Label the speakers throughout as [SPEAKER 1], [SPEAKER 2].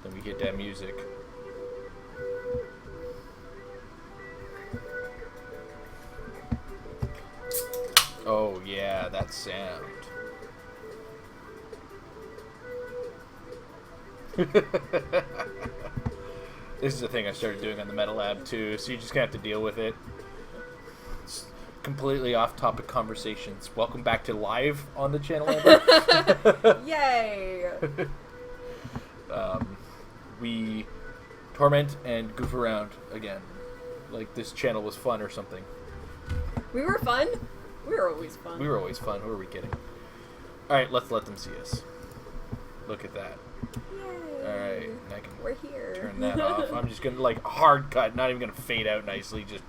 [SPEAKER 1] Then we get that music. Oh yeah, that sound. This is the thing I started doing on the Metal Lab too, so you're just gonna have to deal with it. It's completely off-topic conversations. Welcome back to live on the channel, Amber.
[SPEAKER 2] Yay!
[SPEAKER 1] We torment and goof around again, like this channel was fun or something.
[SPEAKER 2] We were fun. We were always fun.
[SPEAKER 1] We were always fun. Who are we kidding? All right, let's let them see us. Look at that.
[SPEAKER 2] Yay.
[SPEAKER 1] All right, I can
[SPEAKER 2] We're here.
[SPEAKER 1] turn that off. I'm just gonna like hard cut, not even gonna fade out nicely. Just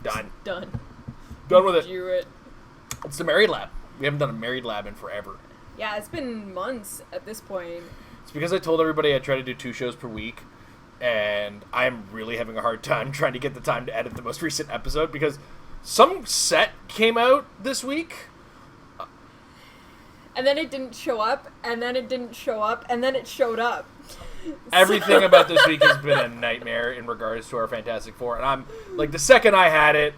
[SPEAKER 1] done.
[SPEAKER 2] Done.
[SPEAKER 1] Done with it.
[SPEAKER 2] Do it.
[SPEAKER 1] It's the married lab. We haven't done a married lab in forever.
[SPEAKER 2] Yeah, it's been months at this point.
[SPEAKER 1] It's because I told everybody I try to do 2 shows per week, and I'm really having a hard time trying to get the time to edit the most recent episode because some set came out this week.
[SPEAKER 2] And then it didn't show up, and then it didn't show up, and then it showed up.
[SPEAKER 1] Everything about this week has been a nightmare in regards to our Fantastic Four, and I'm like, the second I had it,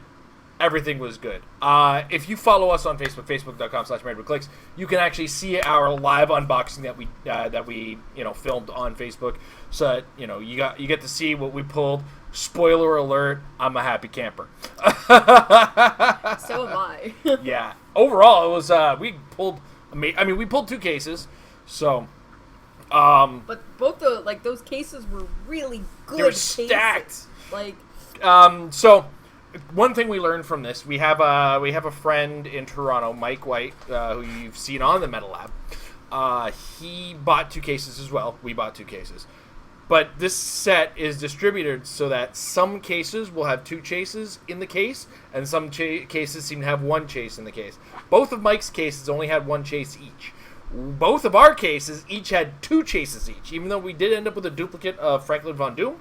[SPEAKER 1] everything was good. If you follow us on Facebook, facebook.com/Heroclix, you can actually see our live unboxing that we filmed on Facebook. So you get to see what we pulled. Spoiler alert: I'm a happy camper.
[SPEAKER 2] So am I.
[SPEAKER 1] Yeah. Overall, it was we pulled 2 cases. So.
[SPEAKER 2] But both those cases were really good.
[SPEAKER 1] They were stacked.
[SPEAKER 2] Cases. Like.
[SPEAKER 1] So. One thing we learned from this, we have a friend in Toronto, Mike White, who you've seen on the Metal Lab. He bought 2 cases as well. We bought 2 cases. But this set is distributed so that some cases will have 2 chases in the case, and some cases seem to have 1 chase in the case. Both of Mike's cases only had 1 chase each. Both of our cases each had 2 chases each, even though we did end up with a duplicate of Franklin Von Doom.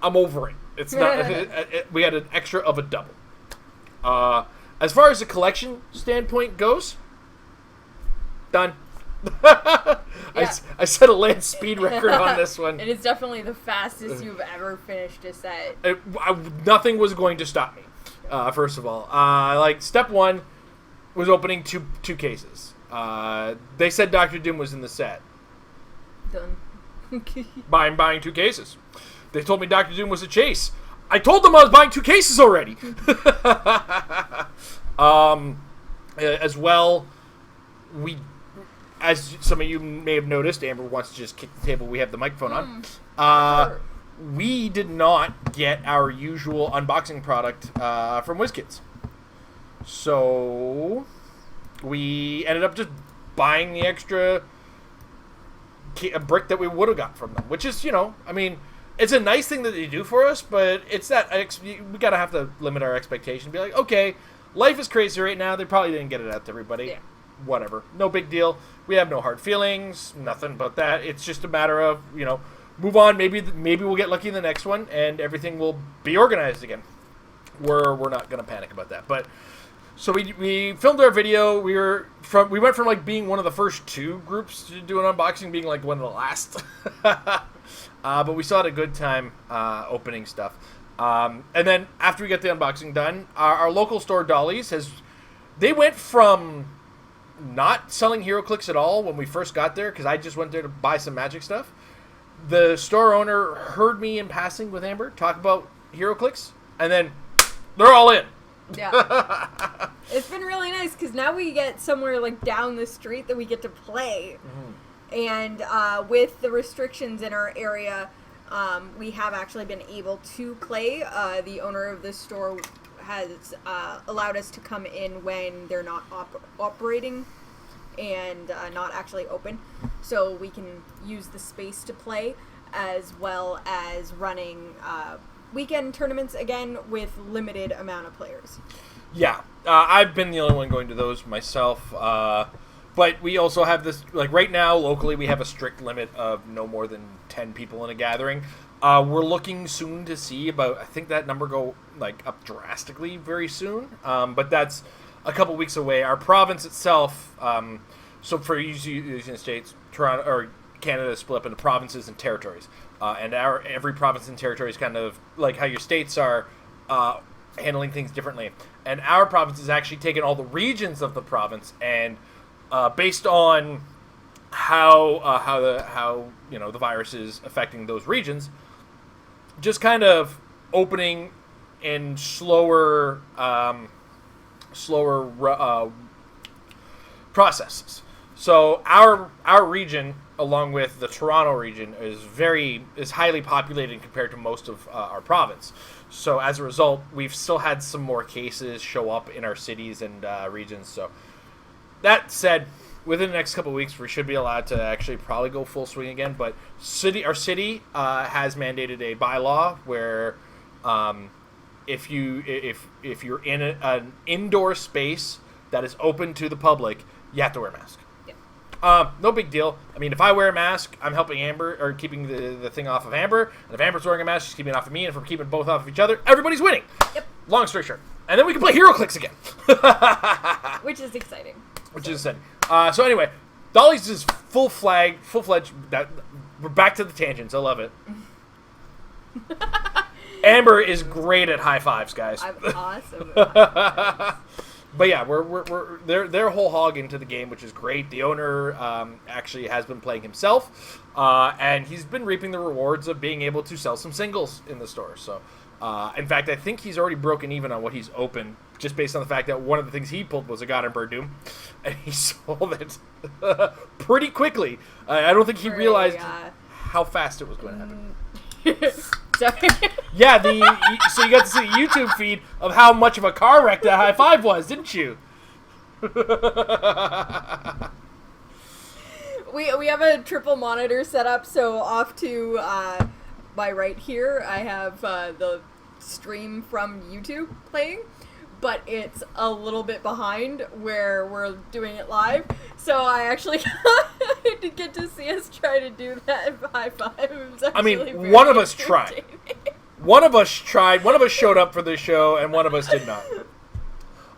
[SPEAKER 1] I'm over it. It's not. We had an extra of a double. As far as the collection standpoint goes, done.
[SPEAKER 2] Yeah.
[SPEAKER 1] I set a land speed record on this one.
[SPEAKER 2] It is definitely the fastest you've ever finished a set.
[SPEAKER 1] Nothing was going to stop me. First of all, step 1 was opening two cases. They said Dr. Doom was in the set.
[SPEAKER 2] Done.
[SPEAKER 1] Buying 2 cases. They told me Dr. Doom was a chase. I told them I was buying 2 cases already. As well, as some of you may have noticed, Amber wants to just kick the table. We have the microphone on.
[SPEAKER 2] Sure.
[SPEAKER 1] We did not get our usual unboxing product from WizKids. So we ended up just buying the extra brick that we would have got from them, which is, it's a nice thing that they do for us, but it's that we gotta have to limit our expectation. Be like, okay, life is crazy right now. They probably didn't get it out to everybody.
[SPEAKER 2] Yeah.
[SPEAKER 1] Whatever, no big deal. We have no hard feelings, nothing but that. It's just a matter of move on. Maybe we'll get lucky in the next one, and everything will be organized again. We're not gonna panic about that, but. So we filmed our video. We went from like being one of the first 2 groups to do an unboxing, being like one of the last. But we still had a good time opening stuff. And then after we got the unboxing done, our local store Dollies they went from not selling Heroclix at all when we first got there, because I just went there to buy some magic stuff. The store owner heard me in passing with Amber talk about Heroclix, and then they're all in.
[SPEAKER 2] Yeah. It's been really nice because now we get somewhere like down the street that we get to play. Mm-hmm. And with the restrictions in our area, we have actually been able to play. The owner of the store has allowed us to come in when they're not operating and not actually open. So we can use the space to play, as well as running weekend tournaments again with limited amount of players.
[SPEAKER 1] Yeah, I've been the only one going to those myself, but we also have this, like right now locally we have a strict limit of no more than 10 people in a gathering. We're looking soon to see I think that number go like up drastically very soon, but that's a couple weeks away. Our province itself, so for using states, Toronto or Canada is split up into provinces and territories, and every province and territory is kind of like how your states are handling things differently. And our province has actually taken all the regions of the province and based on how the virus is affecting those regions, just kind of opening in slower processes. So our region, along with the Toronto region, is highly populated compared to most of our province. So as a result, we've still had some more cases show up in our cities and regions. So that said, within the next couple of weeks, we should be allowed to actually probably go full swing again. But our city has mandated a bylaw where if you're in an indoor space that is open to the public, you have to wear a mask. No big deal. I mean, if I wear a mask, I'm helping Amber, or keeping the thing off of Amber. And if Amber's wearing a mask, she's keeping it off of me. And if we're keeping both off of each other, everybody's winning.
[SPEAKER 2] Yep.
[SPEAKER 1] Long story short. And then we can play Heroclix again.
[SPEAKER 2] Which is exciting.
[SPEAKER 1] So anyway, Dollies is full-fledged. We're back to the tangents. I love it. Amber is great at high fives, guys.
[SPEAKER 2] I'm awesome at high fives.
[SPEAKER 1] But yeah, they're whole hog into the game, which is great. The owner actually has been playing himself, and he's been reaping the rewards of being able to sell some singles in the store. So, in fact, I think he's already broken even on what he's opened, just based on the fact that one of the things he pulled was a God Emperor Doom, and he sold it pretty quickly. I don't think he realized how fast it was going to happen.
[SPEAKER 2] Sorry.
[SPEAKER 1] Yeah, so you got to see the YouTube feed of how much of a car wreck that high five was, didn't you?
[SPEAKER 2] We have a triple monitor set up, so off to my right here, I have the stream from YouTube playing, but it's a little bit behind where we're doing it live, so I actually did get to see us try to do that high five.
[SPEAKER 1] I mean, one of us tried. One of us tried, one of us showed up for the show, and one of us did not.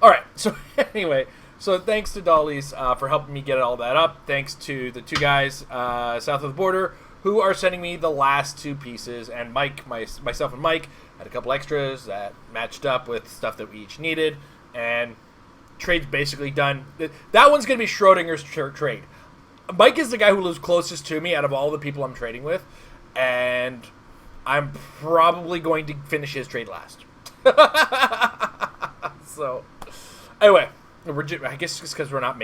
[SPEAKER 1] Alright, so anyway, so thanks to Dollies for helping me get all that up. Thanks to the two guys south of the border who are sending me the last two pieces, and myself and Mike had a couple extras that matched up with stuff that we each needed, and trade's basically done. That one's going to be Schrodinger's trade. Mike is the guy who lives closest to me out of all the people I'm trading with, and I'm probably going to finish his trade last. So, anyway, I guess it's because we're not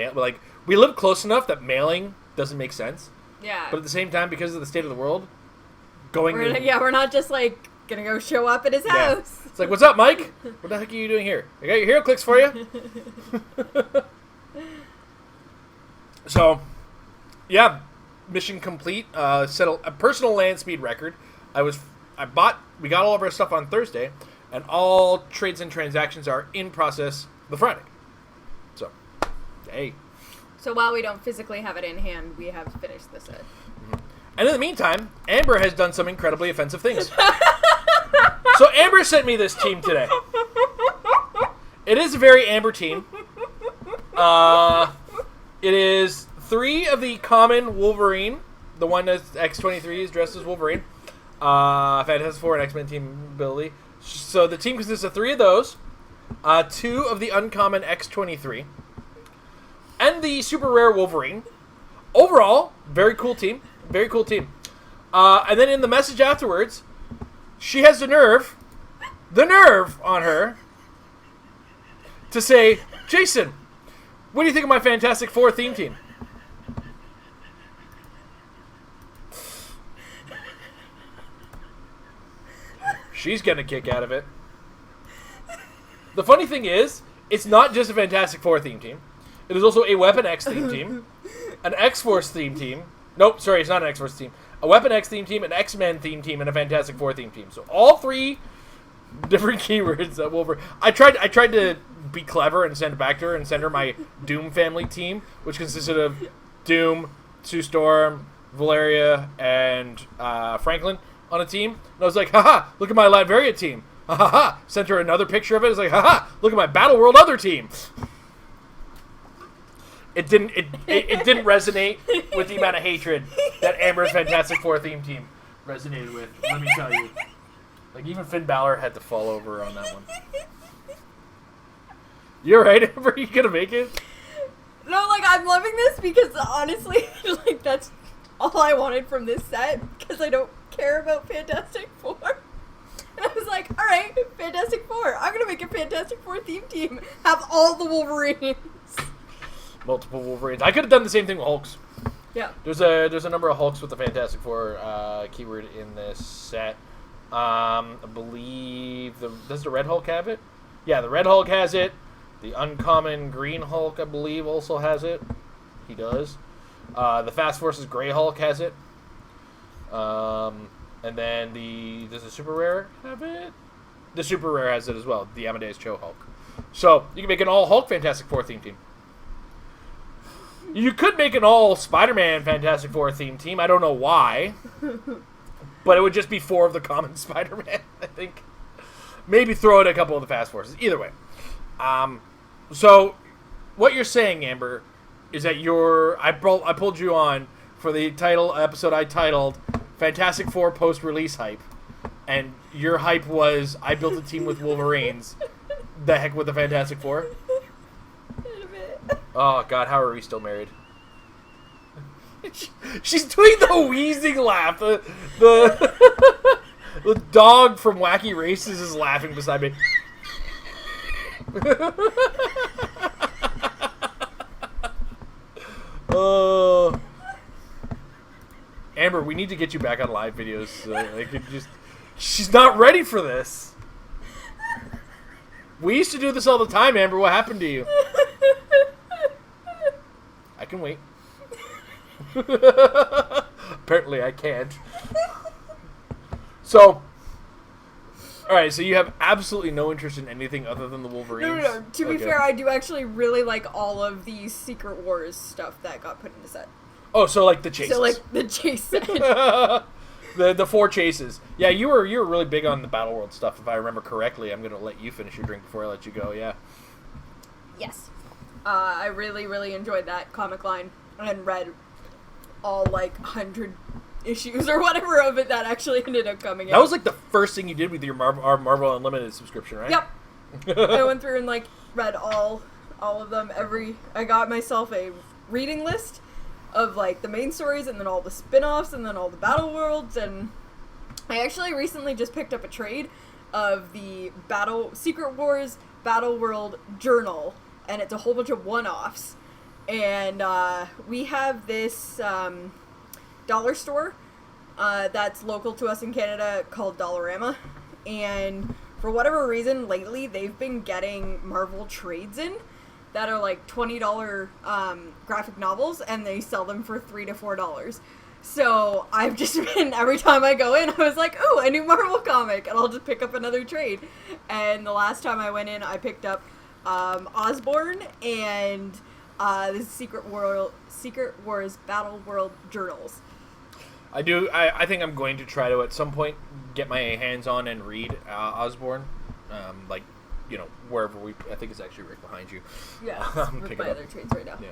[SPEAKER 1] we live close enough that mailing doesn't make sense.
[SPEAKER 2] Yeah.
[SPEAKER 1] But at the same time, because of the state of the world,
[SPEAKER 2] we're not just gonna go show up at his house.
[SPEAKER 1] It's like, what's up, Mike? What the heck are you doing here? I got your Heroclix for you. So, yeah, mission complete. Set a personal land speed record. We got all of our stuff on Thursday, and all trades and transactions are in process the Friday. So, hey.
[SPEAKER 2] So while we don't physically have it in hand, we have finished the set.
[SPEAKER 1] And in the meantime, Amber has done some incredibly offensive things. So Amber sent me this team today. It is a very Amber team. It is 3 of the common Wolverine. The one that's X-23 is dressed as Wolverine. Fantastic Four and X-Men team ability. So the team consists of 3 of those. 2 of the uncommon X-23. And the super rare Wolverine. Overall, very cool team. Very cool team. And then in the message afterwards, she has the nerve on her to say, Jason, what do you think of my Fantastic Four theme team? She's getting a kick out of it. The funny thing is, it's not just a Fantastic Four theme team. It is also a Weapon X theme team, an X-Force theme team. Nope, sorry, it's not an X-Force team. A Weapon X theme team, an X-Men theme team, and a Fantastic Four theme team. So all 3 different keywords that Wolverine. I tried to be clever and send it back to her and send her my Doom family team, which consisted of Doom, Sue Storm, Valeria, and Franklin on a team. And I was like, haha, look at my Latveria team. Ha ha ha. Sent her another picture of it. It's like, haha, look at my Battle World other team. it didn't resonate with the amount of hatred that Amber's Fantastic Four theme team resonated with. Let me tell you, like even Finn Balor had to fall over on that one. You're right, Amber. You gonna make it?
[SPEAKER 2] No, like I'm loving this because honestly, like that's all I wanted from this set because I don't care about Fantastic Four. And I was like, all right, Fantastic Four. I'm gonna make a Fantastic Four theme team. Have all the Wolverines.
[SPEAKER 1] Multiple Wolverines. I could have done the same thing with Hulks.
[SPEAKER 2] Yeah.
[SPEAKER 1] There's a number of Hulks with the Fantastic Four keyword in this set. I believe does the Red Hulk have it? Yeah, the Red Hulk has it. The uncommon Green Hulk, I believe, also has it. He does. The Fast Forces Grey Hulk has it. And then does the Super Rare have it? The Super Rare has it as well. The Amadeus Cho Hulk. So you can make an all Hulk Fantastic Four theme team. You could make an all Spider-Man Fantastic Four theme team. I don't know why. But it would just be 4 of the common Spider-Man, I think. Maybe throw in a couple of the Fast Forces. Either way. So what you're saying, Amber, is that I pulled you on for the episode I titled Fantastic Four post-release hype. And your hype was, I built a team with Wolverines. The heck with the Fantastic Four? Oh, God, how are we still married? She's doing the wheezing laugh. The dog from Wacky Races is laughing beside me. Amber, we need to get you back on live videos. She's not ready for this. We used to do this all the time, Amber. What happened to you? I can wait. Apparently I can't. So, alright, so you have absolutely no interest in anything other than the Wolverines?
[SPEAKER 2] No. To be fair, I do actually really like all of the Secret Wars stuff that got put in the set.
[SPEAKER 1] Oh, so like the chases.
[SPEAKER 2] So like the chase set.
[SPEAKER 1] the 4 chases. Yeah, you were really big on the Battle World stuff, if I remember correctly. I'm going to let you finish your drink before I let you go, yeah.
[SPEAKER 2] Yes. I really, really enjoyed that comic line and read all, 100 issues or whatever of it that actually ended up coming out.
[SPEAKER 1] That was, the first thing you did with your our Marvel Unlimited subscription, right?
[SPEAKER 2] Yep. I went through and, read all of them. I got myself a reading list of, the main stories and then all the spin-offs and then all the Battle Worlds, and I actually recently just picked up a trade of the Secret Wars Battle World Journal, and it's a whole bunch of one-offs. And we have this dollar store that's local to us in Canada called Dollarama. And for whatever reason, lately, they've been getting Marvel trades in that are $20 graphic novels, and they sell them for $3 to $4. So I've just been, every time I go in, I was like, ooh, a new Marvel comic, and I'll just pick up another trade. And the last time I went in, I picked up Osborn and the Secret Wars Battle World Journals.
[SPEAKER 1] I think I'm going to try to, at some point, get my hands on and read Osborn. Wherever I think it's actually right behind you.
[SPEAKER 2] Yeah, with my other trades right now.
[SPEAKER 1] Yeah.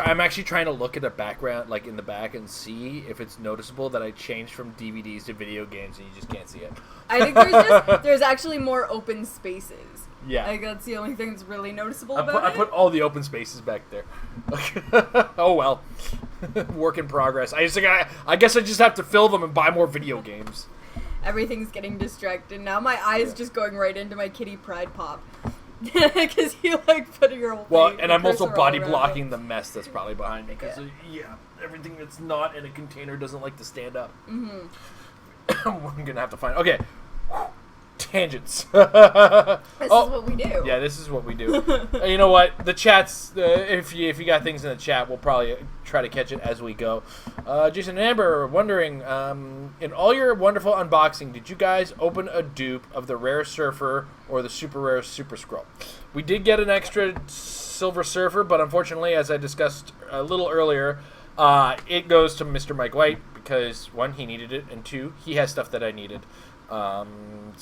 [SPEAKER 1] I'm actually trying to look at the background, in the back, and see if it's noticeable that I changed from DVDs to video games, and you just can't see it.
[SPEAKER 2] I think there's actually more open spaces.
[SPEAKER 1] Yeah.
[SPEAKER 2] I think that's the only thing that's really noticeable about it.
[SPEAKER 1] I put all the open spaces back there. Oh well. Work in progress. I guess I just have to fill them and buy more video games.
[SPEAKER 2] Everything's getting distracted. Now my eye's just going right into my Kitty Pride Pop. Because you putting your whole
[SPEAKER 1] Well, and I'm also body blocking the mess that's probably behind me. Because, everything that's not in a container doesn't like to stand up. Mm-hmm. I'm going to have to find... Okay. Tangents.
[SPEAKER 2] This is what we do.
[SPEAKER 1] Yeah, this is what we do. You know what? The chats, if you got things in the chat, we'll probably try to catch it as we go. Jason and Amber wondering, in all your wonderful unboxing, did you guys open a dupe of the Rare Surfer or the Super Rare Super Skrull? We did get an extra Silver Surfer, but unfortunately, as I discussed a little earlier, it goes to Mr. Mike White because, 1, he needed it, and 2, he has stuff that I needed.
[SPEAKER 2] And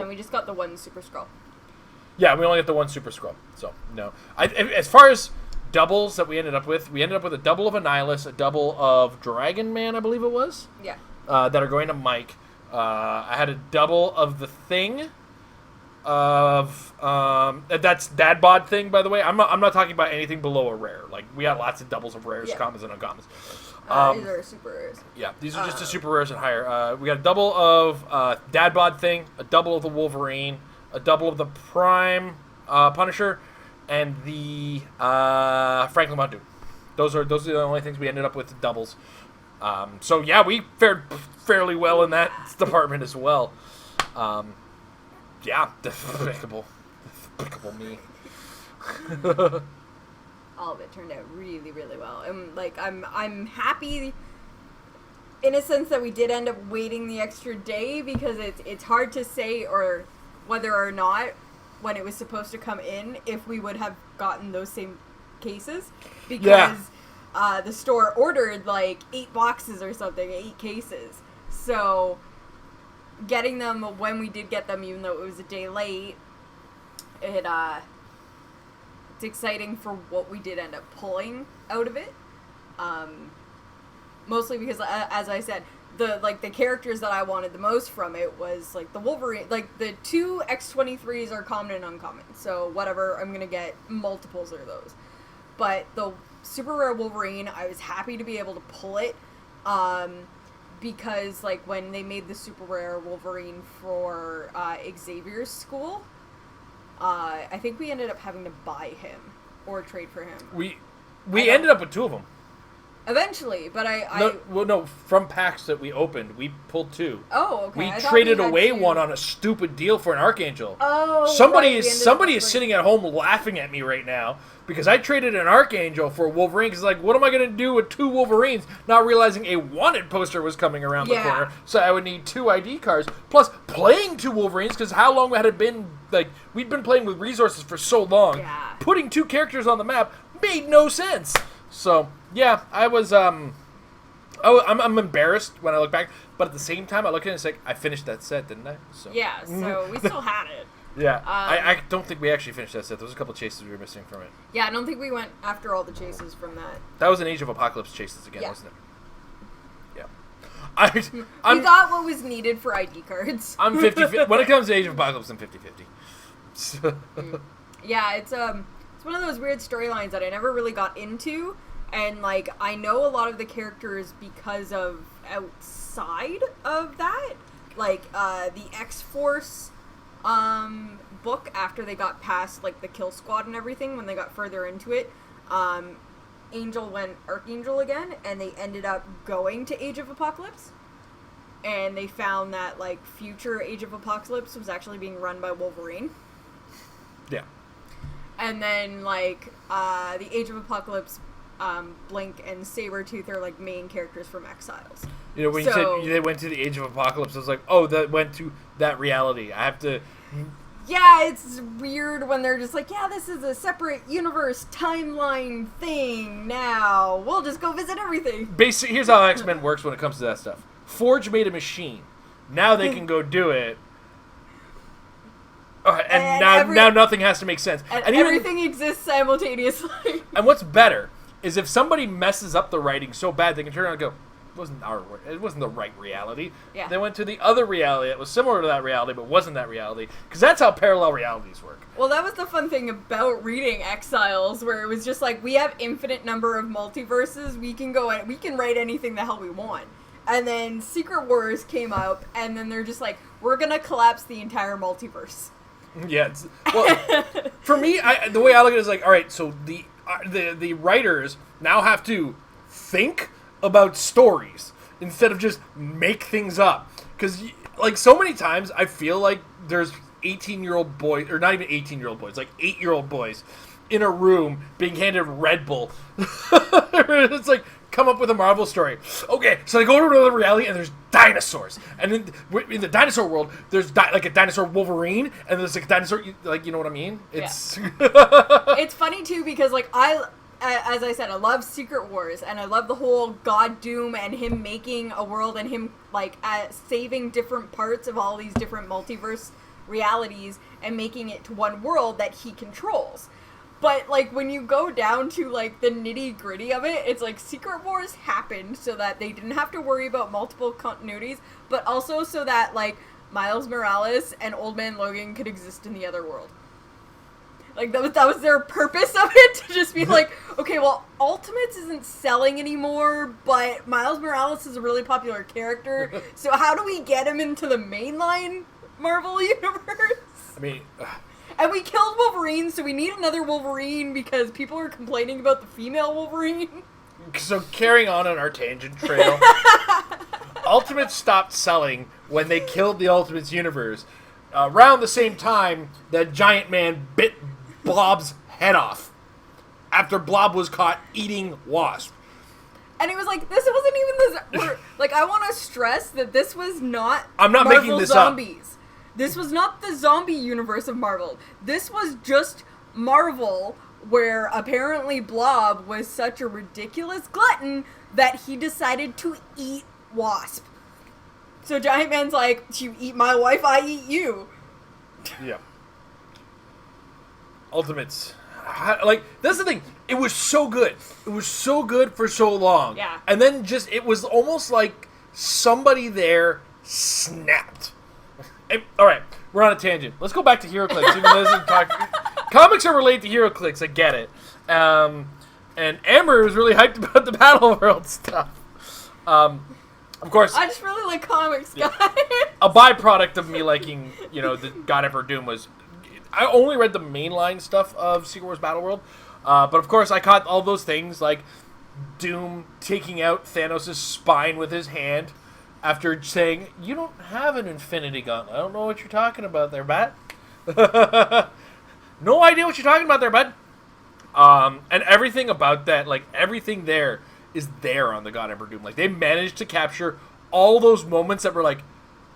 [SPEAKER 2] we just got the 1 Super Skrull.
[SPEAKER 1] Yeah, we only got the 1 Super Skrull. So no, as far as doubles that we ended up with. We ended up with a double of Annihilus, a double of Dragon Man, I believe it was.
[SPEAKER 2] Yeah.
[SPEAKER 1] That are going to Mike. I had a double of the Thing. Of that's Dad Bod Thing, by the way. I'm not talking about anything below a rare. Like, we got lots of doubles of rares, commons, and uncommons.
[SPEAKER 2] These are super rares.
[SPEAKER 1] Yeah, these are just the super rares and higher. We got a double of Dad Bod Thing, a double of the Wolverine, a double of the Prime Punisher, and the Franklin Montu. Those are the only things we ended up with doubles. So yeah, we fared fairly well in that department as well. Yeah, despicable me.
[SPEAKER 2] All of it turned out really, really well, and like I'm happy in a sense that we did end up waiting the extra day, because it's hard to say or whether or not when it was supposed to come in if we would have gotten those same cases, because the store ordered like 8 boxes or something, 8 cases, so getting them when we did get them, even though it was a day late, it's exciting for what we did end up pulling out of it. Mostly because, as I said, the characters that I wanted the most from it was like the Wolverine, like the 2 X23s are common and uncommon, so whatever, I'm gonna get multiples of those. But the super rare Wolverine, I was happy to be able to pull it. Because, like, when they made the super rare Wolverine for Xavier's school, I think we ended up having to buy him or trade for him.
[SPEAKER 1] We ended up with 2 of them.
[SPEAKER 2] Eventually, but
[SPEAKER 1] No, from packs that we opened, we pulled 2.
[SPEAKER 2] Oh, okay.
[SPEAKER 1] We traded away 1 on a stupid deal for an Archangel.
[SPEAKER 2] Oh,
[SPEAKER 1] somebody is sitting at home laughing at me right now because I traded an Archangel for a Wolverine. Because, like, what am I going to do with 2 Wolverines? Not realizing a wanted poster was coming around the corner, so I would need 2 ID cards. Plus, playing 2 Wolverines, because how long had it been? Like, we'd been playing with resources for so long.
[SPEAKER 2] Yeah.
[SPEAKER 1] Putting 2 characters on the map made no sense. So yeah, I was I'm embarrassed when I look back, but at the same time I look at it and it's like, I finished that set, didn't I? So
[SPEAKER 2] yeah, so we still had it.
[SPEAKER 1] Yeah, I don't think we actually finished that set. There was a couple chases we were missing from it.
[SPEAKER 2] Yeah, I don't think we went after all the chases from that.
[SPEAKER 1] That was an Age of Apocalypse chases again, wasn't it? Yeah.
[SPEAKER 2] We got what was needed for ID cards.
[SPEAKER 1] I'm 50-50. When it comes to Age of Apocalypse, I'm 50-50.
[SPEAKER 2] Yeah, it's one of those weird storylines that I never really got into, and like I know a lot of the characters because of outside of that, like the X-Force book after they got past like the Kill Squad and everything. When they got further into it, Angel went Archangel again, and they ended up going to Age of Apocalypse, and they found that like future Age of Apocalypse was actually being run by Wolverine.
[SPEAKER 1] Yeah.
[SPEAKER 2] And then, like, the Age of Apocalypse, Blink and Sabretooth are, like, main characters from Exiles.
[SPEAKER 1] You know, when you said they went to the Age of Apocalypse, I was like, oh, that went to that reality. I have to...
[SPEAKER 2] Yeah, it's weird when they're just like, yeah, this is a separate universe timeline thing now. We'll just go visit everything.
[SPEAKER 1] Basically, here's how X-Men works when it comes to that stuff. Forge made a machine. Now they can go do it. And now nothing has to make sense.
[SPEAKER 2] And everything exists simultaneously.
[SPEAKER 1] And what's better is if somebody messes up the writing so bad, they can turn around and go, it wasn't the right reality.
[SPEAKER 2] Yeah.
[SPEAKER 1] They went to the other reality that was similar to that reality, but wasn't that reality. Because that's how parallel realities work.
[SPEAKER 2] Well, that was the fun thing about reading Exiles, where it was just like, we have infinite number of multiverses. We can go and we can write anything the hell we want. And then Secret Wars came up, and then they're just like, we're going to collapse the entire multiverse.
[SPEAKER 1] Yeah, well, for me, the way I look at it is like, all right, so the writers now have to think about stories instead of just make things up. Because, like, so many times I feel like there's 18-year-old boys, or not even 18-year-old boys, like 8-year-old boys in a room being handed Red Bull. It's like, come up with a Marvel story. Okay, so they go to another reality and there's dinosaurs. And then in the dinosaur world, there's like a dinosaur Wolverine, and there's like a dinosaur, like, you know what I mean? It's
[SPEAKER 2] It's funny too because like as I said, I love Secret Wars, and I love the whole God Doom and him making a world and him like saving different parts of all these different multiverse realities and making it to one world that he controls. But, like, when you go down to, like, the nitty-gritty of it, it's like Secret Wars happened so that they didn't have to worry about multiple continuities, but also so that, like, Miles Morales and Old Man Logan could exist in the other world. Like, that was their purpose of it, to just be like, okay, well, Ultimates isn't selling anymore, but Miles Morales is a really popular character, so how do we get him into the mainline Marvel universe?
[SPEAKER 1] I mean...
[SPEAKER 2] And we killed Wolverine, so we need another Wolverine because people are complaining about the female Wolverine.
[SPEAKER 1] So carrying on our tangent trail, Ultimates stopped selling when they killed the Ultimates universe. Around the same time that Giant Man bit Blob's head off after Blob was caught eating Wasp.
[SPEAKER 2] And it was like, this wasn't even this. Like, I want to stress that this was not.
[SPEAKER 1] I'm not
[SPEAKER 2] Marvel
[SPEAKER 1] making this
[SPEAKER 2] zombies.
[SPEAKER 1] up.
[SPEAKER 2] This was not the zombie universe of Marvel. This was just Marvel, where apparently Blob was such a ridiculous glutton that he decided to eat Wasp. So Giant Man's like, you eat my wife, I eat you.
[SPEAKER 1] Yeah. Ultimates. Like, that's the thing. It was so good. It was so good for so long.
[SPEAKER 2] Yeah.
[SPEAKER 1] And then just, it was almost like somebody there snapped. All right, we're on a tangent. Let's go back to Heroclix. Even though this isn't comics are related to Heroclix. I get it. And Amber was really hyped about the Battle World stuff. Of course,
[SPEAKER 2] I just really like comics, guys.
[SPEAKER 1] A byproduct of me liking, the God Emperor Doom was, I only read the mainline stuff of Secret Wars Battle World. But of course, I caught all those things like Doom taking out Thanos' spine with his hand. After saying, you don't have an Infinity Gauntlet. I don't know what you're talking about there, bud. No idea what you're talking about there, bud. And everything about that, like, everything there is there on the God Emperor Doom. Like, they managed to capture all those moments that were like,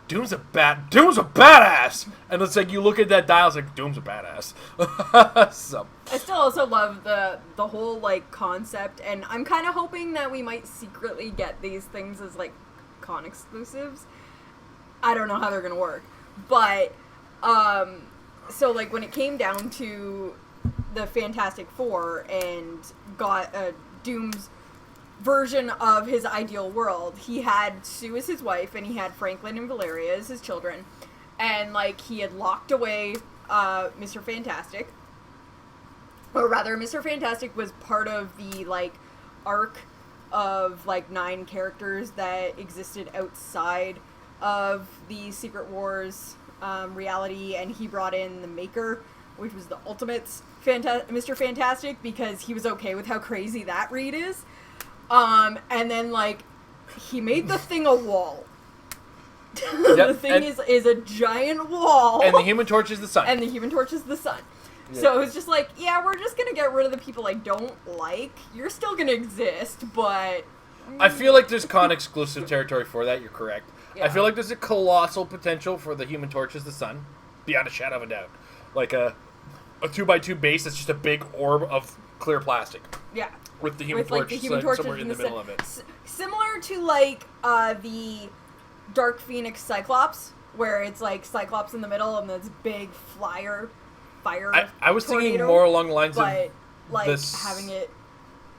[SPEAKER 1] Doom's a badass! And it's like, you look at that dial, it's like, Doom's a badass. So.
[SPEAKER 2] I still also love the whole, like, concept, and I'm kind of hoping that we might secretly get these things as, like, con exclusives. I don't know how they're gonna work, but so like when it came down to the Fantastic Four and got Doom's version of his ideal world, he had Sue as his wife and he had Franklin and Valeria as his children, and like he had locked away Mr. Fantastic, or rather Mr. Fantastic was part of the like arc of like 9 characters that existed outside of the Secret Wars reality, and he brought in the Maker, which was the Ultimates Mr. Fantastic, because he was okay with how crazy that read is. And then like he made the Thing a wall.
[SPEAKER 1] Yep.
[SPEAKER 2] The Thing is a giant wall.
[SPEAKER 1] And the Human Torch is the sun.
[SPEAKER 2] And the Human Torch is the sun.
[SPEAKER 1] Yeah.
[SPEAKER 2] So it was just like, yeah, we're just gonna get rid of the people I don't like. You're still gonna exist, but...
[SPEAKER 1] I feel like there's con-exclusive territory for that, you're correct.
[SPEAKER 2] Yeah.
[SPEAKER 1] I feel like there's a colossal potential for the Human Torch as the sun, beyond a shadow of a doubt. Like a 2x2 base that's just a big orb of clear plastic.
[SPEAKER 2] Yeah.
[SPEAKER 1] With the Human Torch,
[SPEAKER 2] like, the Human Torch
[SPEAKER 1] somewhere in the middle of it.
[SPEAKER 2] Similar to, like, the Dark Phoenix Cyclops, where it's, like, Cyclops in the middle and this big fire
[SPEAKER 1] I was
[SPEAKER 2] tornado,
[SPEAKER 1] thinking more along the lines
[SPEAKER 2] but,
[SPEAKER 1] of
[SPEAKER 2] like,
[SPEAKER 1] this...
[SPEAKER 2] having it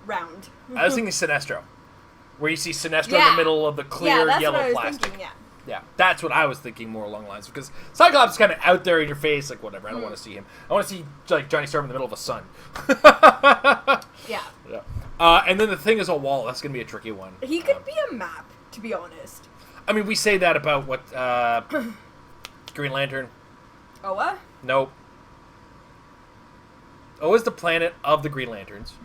[SPEAKER 2] round.
[SPEAKER 1] I was thinking Sinestro, where you see Sinestro in the middle of the clear
[SPEAKER 2] that's
[SPEAKER 1] yellow
[SPEAKER 2] what I was
[SPEAKER 1] plastic.
[SPEAKER 2] Thinking,
[SPEAKER 1] Yeah, that's what I was thinking more along the lines, because Cyclops is kind of out there in your face, like whatever. I don't want to see him. I want to see like Johnny Storm in the middle of a sun.
[SPEAKER 2] Yeah.
[SPEAKER 1] And then the Thing is a wall. That's gonna be a tricky one.
[SPEAKER 2] He could be a map, to be honest.
[SPEAKER 1] I mean, we say that about what Green Lantern.
[SPEAKER 2] Oa?
[SPEAKER 1] Nope. Oa is the planet of the Green Lanterns,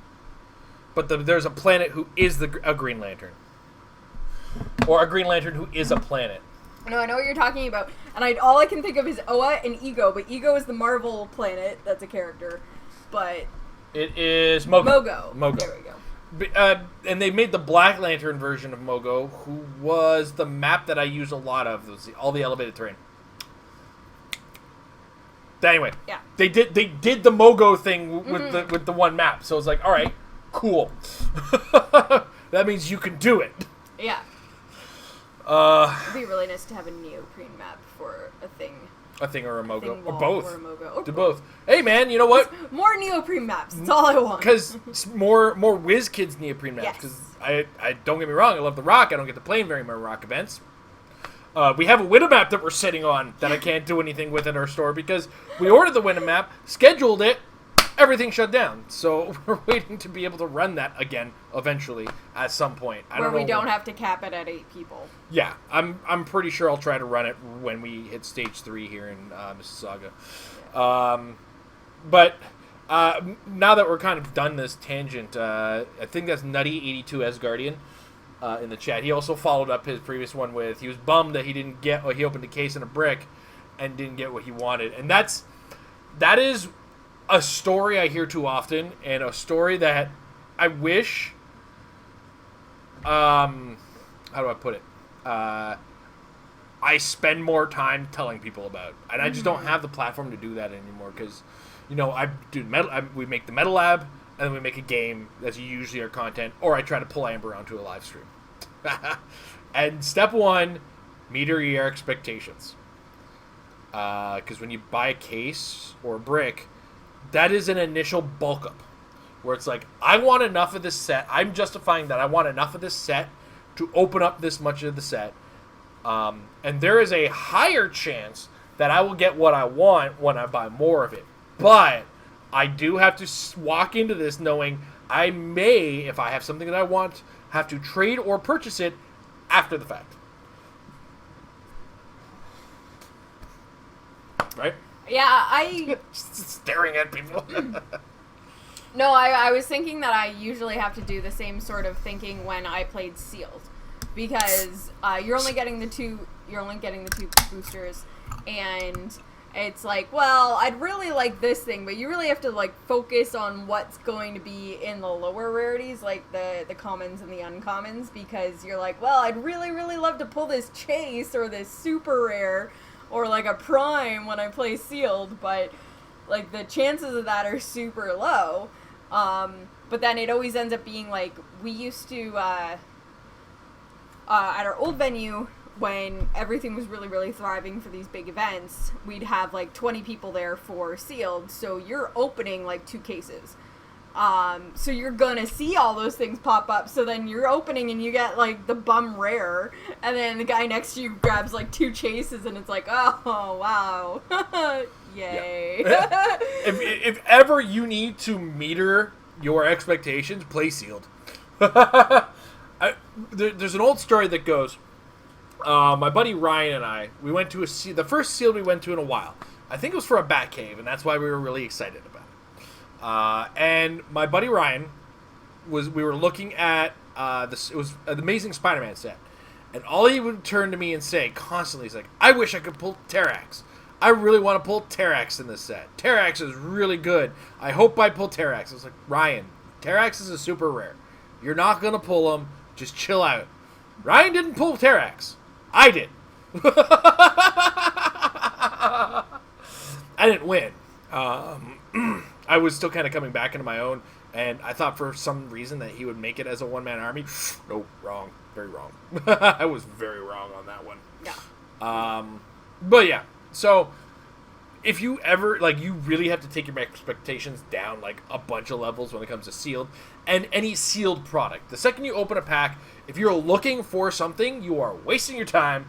[SPEAKER 1] but there's a planet who is a Green Lantern. Or a Green Lantern who is a planet.
[SPEAKER 2] No, I know what you're talking about. And all I can think of is Oa and Ego, but Ego is the Marvel planet that's a character. But...
[SPEAKER 1] It is Mogo.
[SPEAKER 2] Mogo. There we go.
[SPEAKER 1] And they made the Black Lantern version of Mogo, who was the map that I use a lot of, all the elevated terrain. Anyway,
[SPEAKER 2] yeah.
[SPEAKER 1] They did the Mogo thing with the one map, so it's like, all right, cool. That means you can do it.
[SPEAKER 2] Yeah. It'd be really nice to have a neoprene map for a Thing
[SPEAKER 1] A thing or a Mogo.
[SPEAKER 2] Thing
[SPEAKER 1] Or
[SPEAKER 2] wall
[SPEAKER 1] both.
[SPEAKER 2] Or a Mogo. Or
[SPEAKER 1] Do both. Hey, man, you know what?
[SPEAKER 2] More neoprene maps. That's all I want.
[SPEAKER 1] Because more Whiz Kids neoprene maps. Because I don't get me wrong, I love the Rock. I don't get to play in very many Rock events. We have a Winna map that we're sitting on that I can't do anything with in our store because we ordered the Winna map, scheduled it, everything shut down. So we're waiting to be able to run that again eventually at some point.
[SPEAKER 2] Where we don't have to cap it at 8 people.
[SPEAKER 1] Yeah, I'm pretty sure I'll try to run it when we hit stage 3 here in Mississauga. But now that we're kind of done this tangent, I think that's Nutty82 Asgardian in the chat. He also followed up his previous one with, he was bummed that he didn't get, he opened a case and a brick and didn't get what he wanted. And that is a story I hear too often, and a story that I wish, how do I put it? I spend more time telling people about, and I just don't have the platform to do that anymore because, you know, we make the Metal Lab, and then we make a game that's usually our content, or I try to pull Amber onto a live stream. And step 1, meter your expectations, because when you buy a case or a brick, that is an initial bulk up, where it's like, I want enough of this set. I'm justifying that I want enough of this set to open up this much of the set. And there is a higher chance that I will get what I want when I buy more of it. But I do have to walk into this knowing I may, if I have something that I want, have to trade or purchase it after the fact. Right?
[SPEAKER 2] Yeah,
[SPEAKER 1] Just staring at people.
[SPEAKER 2] No, I was thinking that I usually have to do the same sort of thinking when I played Sealed, because you're only getting the two boosters, and it's like, well, I'd really like this thing, but you really have to like focus on what's going to be in the lower rarities, like the commons and the uncommons, because you're like, well, I'd really, really love to pull this chase or this super rare or like a prime when I play Sealed, but like the chances of that are super low. But then it always ends up being like, we used to at our old venue, when everything was really, really thriving for these big events, we'd have like 20 people there for Sealed, so you're opening like 2 cases. So you're gonna see all those things pop up, so then you're opening and you get like the bum rare, and then the guy next to you grabs like 2 chases, and it's like, oh, wow. Yay.
[SPEAKER 1] Yeah. If ever you need to meter your expectations, play Sealed. There's an old story that goes, my buddy Ryan and I, we went to the first Sealed we went to in a while. I think it was for a bat cave, and that's why we were really excited about it. And my buddy Ryan we were looking at it was an Amazing Spider-Man set, and all he would turn to me and say constantly, he's like, I wish I could pull Terrax. I really want to pull Terrax in this set. Terrax is really good. I hope I pull Terrax. I was like, Ryan, Terrax is a super rare. You're not going to pull him. Just chill out. Ryan didn't pull Terrax. I did. I didn't win. I was still kind of coming back into my own, and I thought for some reason that he would make it as a one-man army. Nope, wrong. Very wrong. I was very wrong on that one.
[SPEAKER 2] Yeah.
[SPEAKER 1] But yeah, so if you ever, like, you really have to take your expectations down, like, a bunch of levels when it comes to Sealed, and any Sealed product. The second you open a pack, if you're looking for something, you are wasting your time.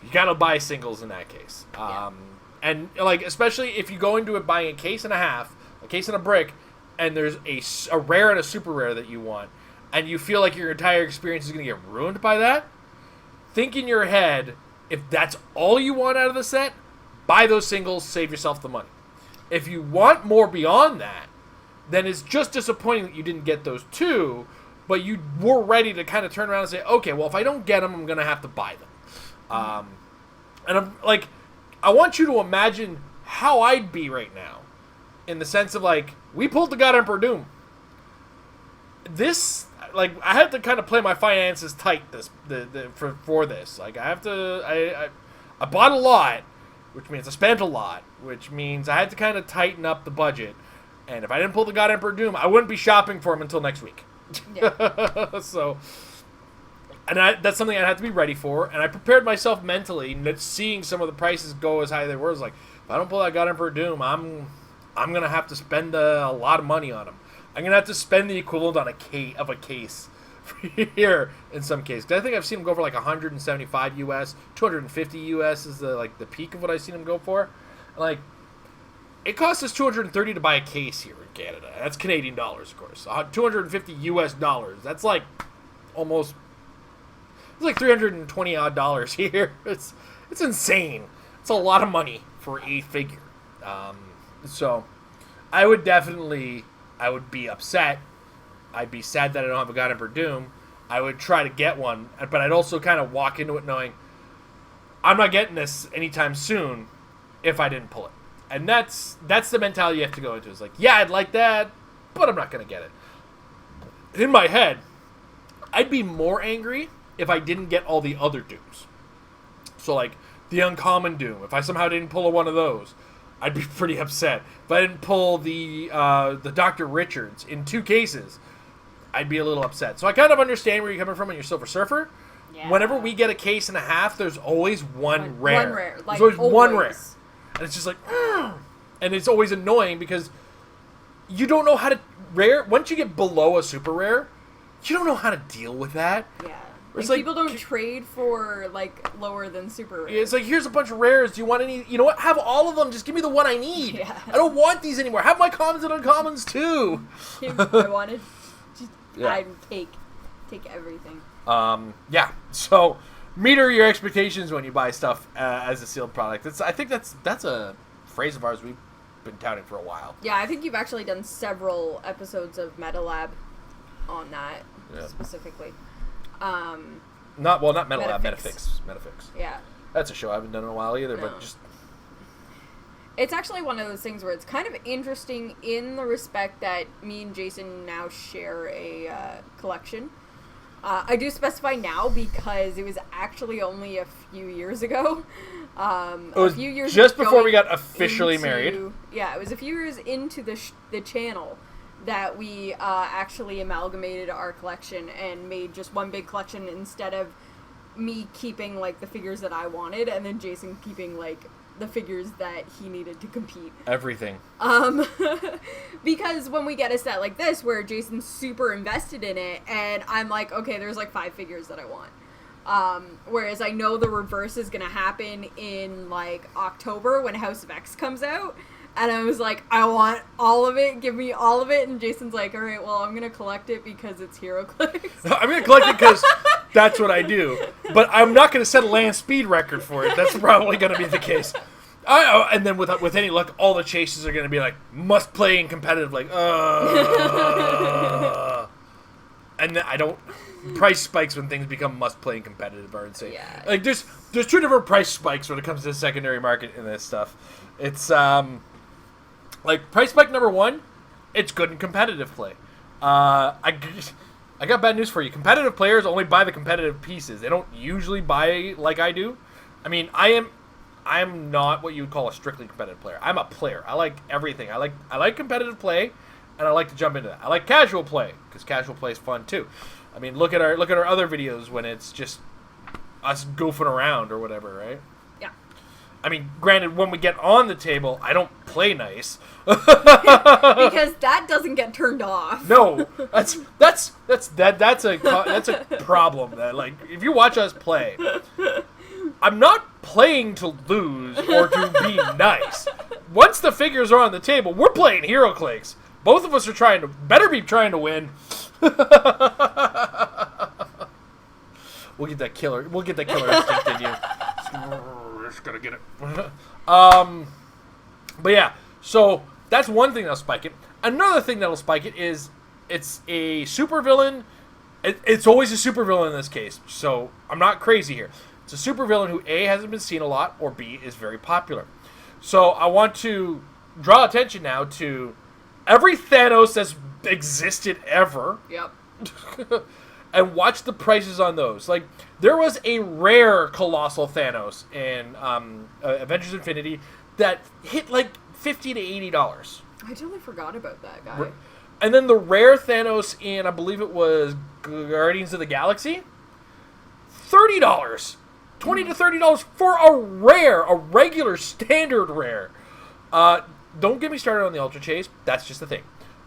[SPEAKER 1] You gotta buy singles in that case.
[SPEAKER 2] Yeah.
[SPEAKER 1] And, like, especially if you go into it buying a case and a half, a case and a brick, and there's a rare and a super rare that you want, and you feel like your entire experience is gonna get ruined by that, think in your head, if that's all you want out of the set, buy those singles, save yourself the money. If you want more beyond that, then it's just disappointing that you didn't get those 2, but you were ready to kind of turn around and say, okay, well, if I don't get them, I'm going to have to buy them. And I'm like, I want you to imagine how I'd be right now, in the sense of, like, we pulled the God Emperor Doom. This, like, I had to kind of play my finances tight for this. Like, I have to, I bought a lot, which means I spent a lot, which means I had to kind of tighten up the budget. And if I didn't pull the God Emperor Doom, I wouldn't be shopping for him until next week.
[SPEAKER 2] Yeah.
[SPEAKER 1] So, And that's something I have to be ready for. And I prepared myself mentally, seeing some of the prices go as high as they were. I was like, if I don't pull that God Emperor Doom, I'm going to have to spend a lot of money on him. I'm going to have to spend the equivalent on a case here in some cases. I think I've seen him go for like 175 US, 250 US is the peak of what I've seen him go for. Like, it costs us $230 to buy a case here in Canada. That's Canadian dollars, of course. $250 US dollars. That's like almost, it's like $320 odd dollars here. It's insane. It's a lot of money for a figure. So I would be upset. I'd be sad that I don't have a God Emperor Doom. I would try to get one, but I'd also kind of walk into it knowing I'm not getting this anytime soon if I didn't pull it. And that's the mentality you have to go into. It's like, yeah, I'd like that, but I'm not going to get it. In my head, I'd be more angry if I didn't get all the other Dooms. So, like, the Uncommon Doom, if I somehow didn't pull one of those, I'd be pretty upset. If I didn't pull the Dr. Richards in 2 cases, I'd be a little upset. So I kind of understand where you're coming from in your Silver Surfer.
[SPEAKER 2] Yeah.
[SPEAKER 1] Whenever we get a case and a half, there's always one rare.
[SPEAKER 2] One rare. Like,
[SPEAKER 1] there's always one
[SPEAKER 2] always.
[SPEAKER 1] rare. And it's just like, and it's always annoying because you don't know how to rare. Once you get below a super rare, you don't know how to deal with that.
[SPEAKER 2] Yeah.
[SPEAKER 1] It's
[SPEAKER 2] like, people don't trade for, like, lower than super rare.
[SPEAKER 1] It's like, here's a bunch of rares. Do you want any? You know what? Have all of them. Just give me the one I need.
[SPEAKER 2] Yeah.
[SPEAKER 1] I don't want these anymore. Have my commons and uncommons, too.
[SPEAKER 2] I wanted just
[SPEAKER 1] Yeah.
[SPEAKER 2] take everything.
[SPEAKER 1] Yeah. So, meter your expectations when you buy stuff as a sealed product. I think that's a phrase of ours we've been touting for a while.
[SPEAKER 2] Yeah, I think you've actually done several episodes of MetaLab on that specifically.
[SPEAKER 1] Not MetaLab, Metafix.
[SPEAKER 2] Yeah.
[SPEAKER 1] That's a show I haven't done in a while either,
[SPEAKER 2] No.
[SPEAKER 1] but just...
[SPEAKER 2] It's actually one of those things where it's kind of interesting in the respect that me and Jason now share a collection. I do specify now because it was actually only a few years ago.
[SPEAKER 1] It was
[SPEAKER 2] a few years
[SPEAKER 1] just before we
[SPEAKER 2] going
[SPEAKER 1] got officially married.
[SPEAKER 2] Yeah, it was a few years into the channel that we actually amalgamated our collection and made just one big collection instead of me keeping, like, the figures that I wanted and then Jason keeping, like, the figures that he needed to compete.
[SPEAKER 1] Everything.
[SPEAKER 2] Because when we get a set like this where Jason's super invested in it and I'm like, okay, there's like 5 figures that I want. Whereas I know the reverse is going to happen in, like, October when House of X comes out. And I was like, I want all of it. Give me all of it. And Jason's like, all right, well, I'm going to collect it because it's Heroclix.
[SPEAKER 1] I'm going to collect it because that's what I do. But I'm not going to set a land speed record for it. That's probably going to be the case. And then with any luck, all the chases are going to be like, must play in competitive. Like, And then I don't... Price spikes when things become must-play and competitive are insane.
[SPEAKER 2] Yeah.
[SPEAKER 1] Like, there's 2 different price spikes when it comes to the secondary market in this stuff. It's, like, price spike number 1, it's good in competitive play. I got bad news for you. Competitive players only buy the competitive pieces. They don't usually buy like I do. I mean, I am not what you would call a strictly competitive player. I'm a player. I like everything. I like competitive play, and I like to jump into that. I like casual play, because casual play is fun, too. I mean, look at our other videos when it's just us goofing around or whatever, right?
[SPEAKER 2] Yeah.
[SPEAKER 1] I mean, granted, when we get on the table, I don't play nice.
[SPEAKER 2] Because that doesn't get turned off.
[SPEAKER 1] No, that's a problem. That, like, if you watch us play, I'm not playing to lose or to be nice. Once the figures are on the table, we're playing Heroclix. Both of us are better be trying to win. We'll get that killer instinct in you. Just gotta get it. But yeah, so that's one thing that'll spike it. Another thing that'll spike it is it's a supervillain. It's always a supervillain in this case, so I'm not crazy here. It's a supervillain who A, hasn't been seen a lot, or B, is very popular. So I want to draw attention now to every Thanos that's existed ever.
[SPEAKER 2] Yep.
[SPEAKER 1] And watch the prices on those. Like, there was a rare Colossal Thanos in Avengers Infinity that hit like $50 to $80.
[SPEAKER 2] I totally forgot about that guy.
[SPEAKER 1] And then the rare Thanos in, I believe it was Guardians of the Galaxy, $30. $20 to $30 for a regular standard rare. Don't get me started on the Ultra Chase. That's just the thing.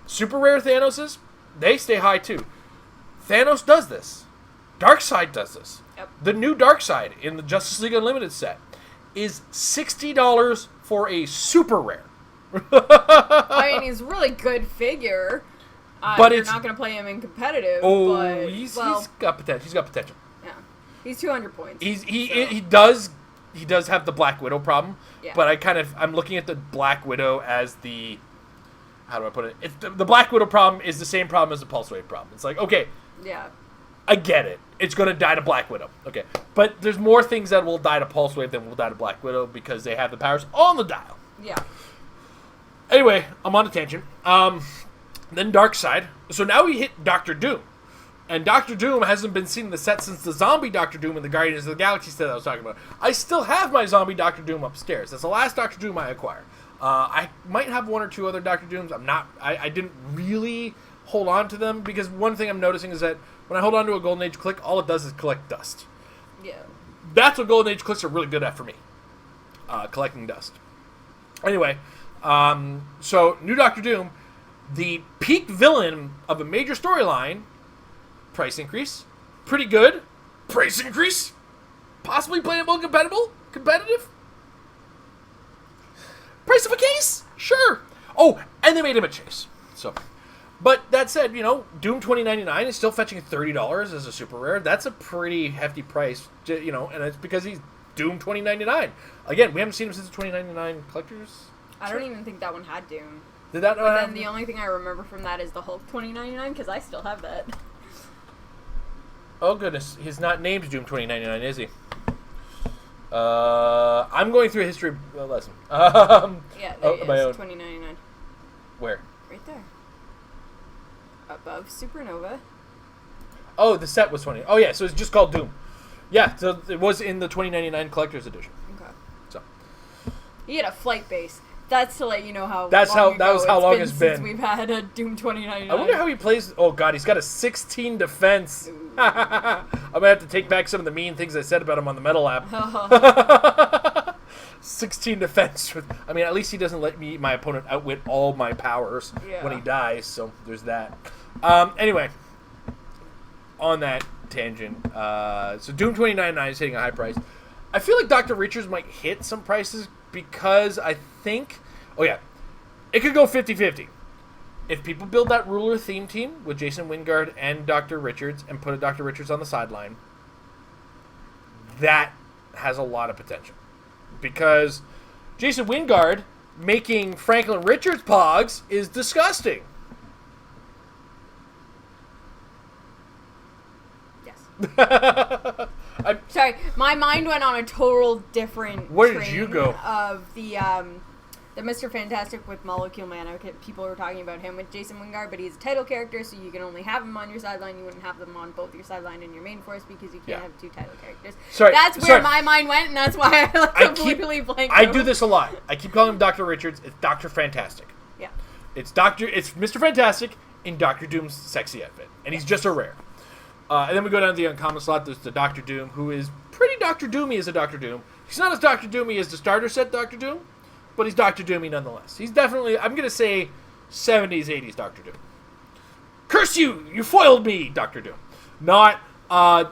[SPEAKER 1] Super rare Thanoses, they stay high too. Thanos does this. Darkseid does this.
[SPEAKER 2] Yep.
[SPEAKER 1] The new Darkseid in the Justice League Unlimited set is $60 for a super rare.
[SPEAKER 2] I mean, he's a really good figure.
[SPEAKER 1] But
[SPEAKER 2] you're not going to play him in competitive.
[SPEAKER 1] Oh,
[SPEAKER 2] but,
[SPEAKER 1] he's got potential. He's got potential.
[SPEAKER 2] Yeah, he's 200 points.
[SPEAKER 1] He does have the Black Widow problem.
[SPEAKER 2] Yeah.
[SPEAKER 1] But I'm looking at the Black Widow as the, how do I put it? The Black Widow problem is the same problem as the Pulse Wave problem. It's like, okay,
[SPEAKER 2] yeah,
[SPEAKER 1] I get it. It's going to die to Black Widow. Okay. But there's more things that will die to Pulse Wave than will die to Black Widow because they have the powers on the dial.
[SPEAKER 2] Yeah.
[SPEAKER 1] Anyway, I'm on a tangent. Then Darkseid. So now we hit Doctor Doom. And Doctor Doom hasn't been seen in the set since the zombie Doctor Doom in the Guardians of the Galaxy set I was talking about. I still have my zombie Doctor Doom upstairs. That's the last Doctor Doom I acquired. I might have one or two other Doctor Dooms. I didn't really hold on to them because one thing I'm noticing is that when I hold on to a Golden Age Click, all it does is collect dust.
[SPEAKER 2] Yeah.
[SPEAKER 1] That's what Golden Age Clicks are really good at for me. Collecting dust. Anyway, so new Doctor Doom, the peak villain of a major storyline, price increase, pretty good. Price increase, possibly playable, competitive. Price of a case, sure. Oh, and they made him a chase. So, but that said, Doom 2099 is still fetching $30 as a super rare. That's a pretty hefty price, and it's because he's Doom 2099. Again, we haven't seen him since the 2099 collectors.
[SPEAKER 2] I don't even think that one had Doom.
[SPEAKER 1] Did that?
[SPEAKER 2] But then the only thing I remember from that is the Hulk 2099 because I still have that.
[SPEAKER 1] Oh goodness, he's not named Doom 2099, is he? I'm going through a history lesson.
[SPEAKER 2] Yeah, there he is, 2099.
[SPEAKER 1] Where?
[SPEAKER 2] Right there. Above Supernova.
[SPEAKER 1] Oh, the set was 20. Oh yeah, so it's just called Doom. Yeah, so it was in the 2099 Collector's Edition.
[SPEAKER 2] Okay.
[SPEAKER 1] So.
[SPEAKER 2] He had a flight base. That's to let you know how.
[SPEAKER 1] That was how long it's been.
[SPEAKER 2] Since we've had a Doom 2099.
[SPEAKER 1] I wonder how he plays. Oh god, he's got a 16 defense. I'm gonna have to take back some of the mean things I said about him on the Metal app. 16 defense. At least he doesn't let my opponent outwit all my powers when he dies. So there's that. Anyway, on that tangent, so Doom 2099 is hitting a high price. I feel like Dr. Richards might hit some prices because I think, it could go 50-50. If people build that Ruler theme team with Jason Wingard and Dr. Richards and put a Dr. Richards on the sideline, that has a lot of potential. Because Jason Wingard making Franklin Richards pogs is disgusting.
[SPEAKER 2] Yes. Sorry, my mind went on a total different
[SPEAKER 1] Where did you go?
[SPEAKER 2] Of the Mr. Fantastic with Molecule Man. Okay, people were talking about him with Jason Wingard, but he's a title character, so you can only have him on your sideline. You wouldn't have them on both your sideline and your main force because you can't have two title characters. That's where my mind went, and that's why I completely blanked.
[SPEAKER 1] I do this a lot. I keep calling him Dr. Richards. It's Dr. Fantastic.
[SPEAKER 2] Yeah.
[SPEAKER 1] It's Mr. Fantastic in Dr. Doom's sexy outfit, and he's just a rare. And then we go down to the uncommon slot. There's the Dr. Doom, who is pretty Dr. Doomy as a Dr. Doom. He's not as Dr. Doomy as the starter set Dr. Doom, but he's Dr. Doomy nonetheless. He's definitely, I'm going to say, 70s, 80s Dr. Doom. Curse you! You foiled me, Dr. Doom. Not, I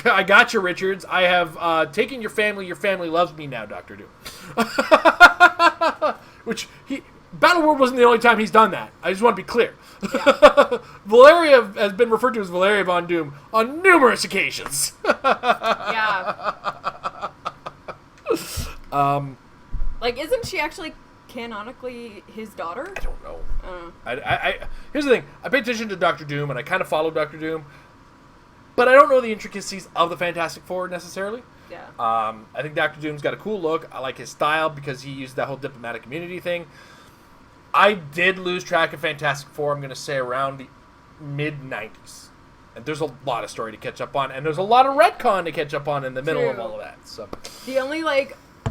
[SPEAKER 1] got you, Richards. I have taken your family. Your family loves me now, Dr. Doom. Which, Battleworld wasn't the only time he's done that. I just want to be clear. Yeah. Valeria has been referred to as Valeria Von Doom on numerous occasions.
[SPEAKER 2] Yeah. Isn't she actually canonically his daughter?
[SPEAKER 1] I don't know. Here's the thing. I pay attention to Dr. Doom, and I kind of follow Dr. Doom, but I don't know the intricacies of the Fantastic Four necessarily.
[SPEAKER 2] Yeah.
[SPEAKER 1] I think Dr. Doom's got a cool look. I like his style because he used that whole diplomatic immunity thing. I did lose track of Fantastic Four, I'm going to say, around the mid-90s. And there's a lot of story to catch up on, and there's a lot of retcon to catch up on in the middle of all of that. So
[SPEAKER 2] the only,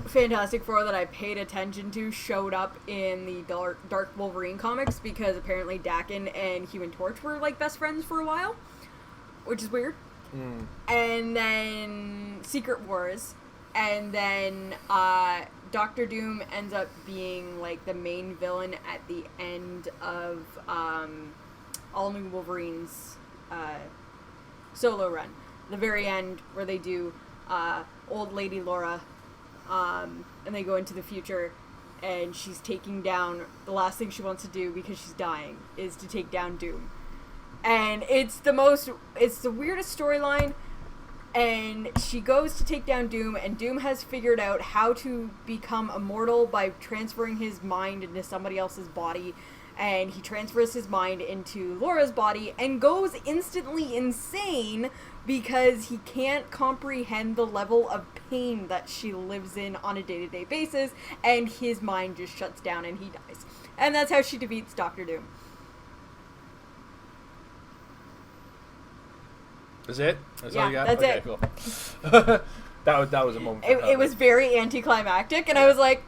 [SPEAKER 2] Fantastic Four that I paid attention to showed up in the Dark Wolverine comics because apparently Daken and Human Torch were, best friends for a while, which is weird. and then Secret Wars, and then Doctor Doom ends up being like the main villain at the end of All New Wolverines solo run. The very end where they do Old Lady Laura, and they go into the future, and she's taking down, the last thing she wants to do because she's dying is to take down Doom. And it's the weirdest storyline, and she goes to take down Doom, and Doom has figured out how to become immortal by transferring his mind into somebody else's body, and he transfers his mind into Laura's body and goes instantly insane because he can't comprehend the level of pain that she lives in on a day-to-day basis, and his mind just shuts down and he dies. And that's how she defeats Doctor Doom.
[SPEAKER 1] Is it? That's all you got?
[SPEAKER 2] That's it.
[SPEAKER 1] Cool. that was a moment.
[SPEAKER 2] It was very anticlimactic, and I was like,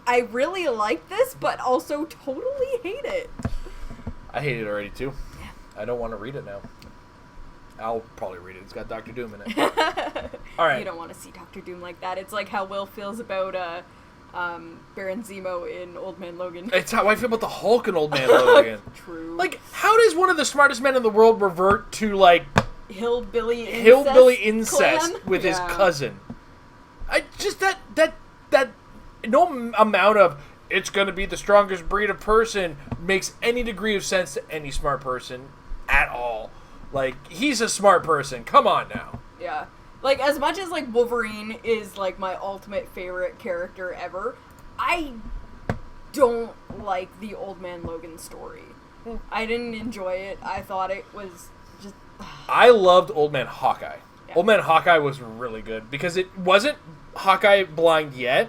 [SPEAKER 2] I really like this, but also totally hate it.
[SPEAKER 1] I hate it already too. Yeah. I don't want to read it now. I'll probably read it. It's got Dr. Doom in it. All right.
[SPEAKER 2] You don't want to see Dr. Doom like that. It's like how Will feels about Baron Zemo in Old Man Logan.
[SPEAKER 1] It's how I feel about the Hulk in Old Man Logan.
[SPEAKER 2] True.
[SPEAKER 1] Like, how does one of the smartest men in the world revert to, like,
[SPEAKER 2] hillbilly
[SPEAKER 1] incest with his cousin? I just, that no amount of it's going to be the strongest breed of person makes any degree of sense to any smart person at all. Like, he's a smart person. Come on now.
[SPEAKER 2] Yeah. Like, as much as, like, Wolverine is, like, my ultimate favorite character ever, I don't like the Old Man Logan story. I didn't enjoy it. I thought it was just...
[SPEAKER 1] I loved Old Man Hawkeye.
[SPEAKER 2] Yeah.
[SPEAKER 1] Old Man Hawkeye was really good because it wasn't Hawkeye blind yet,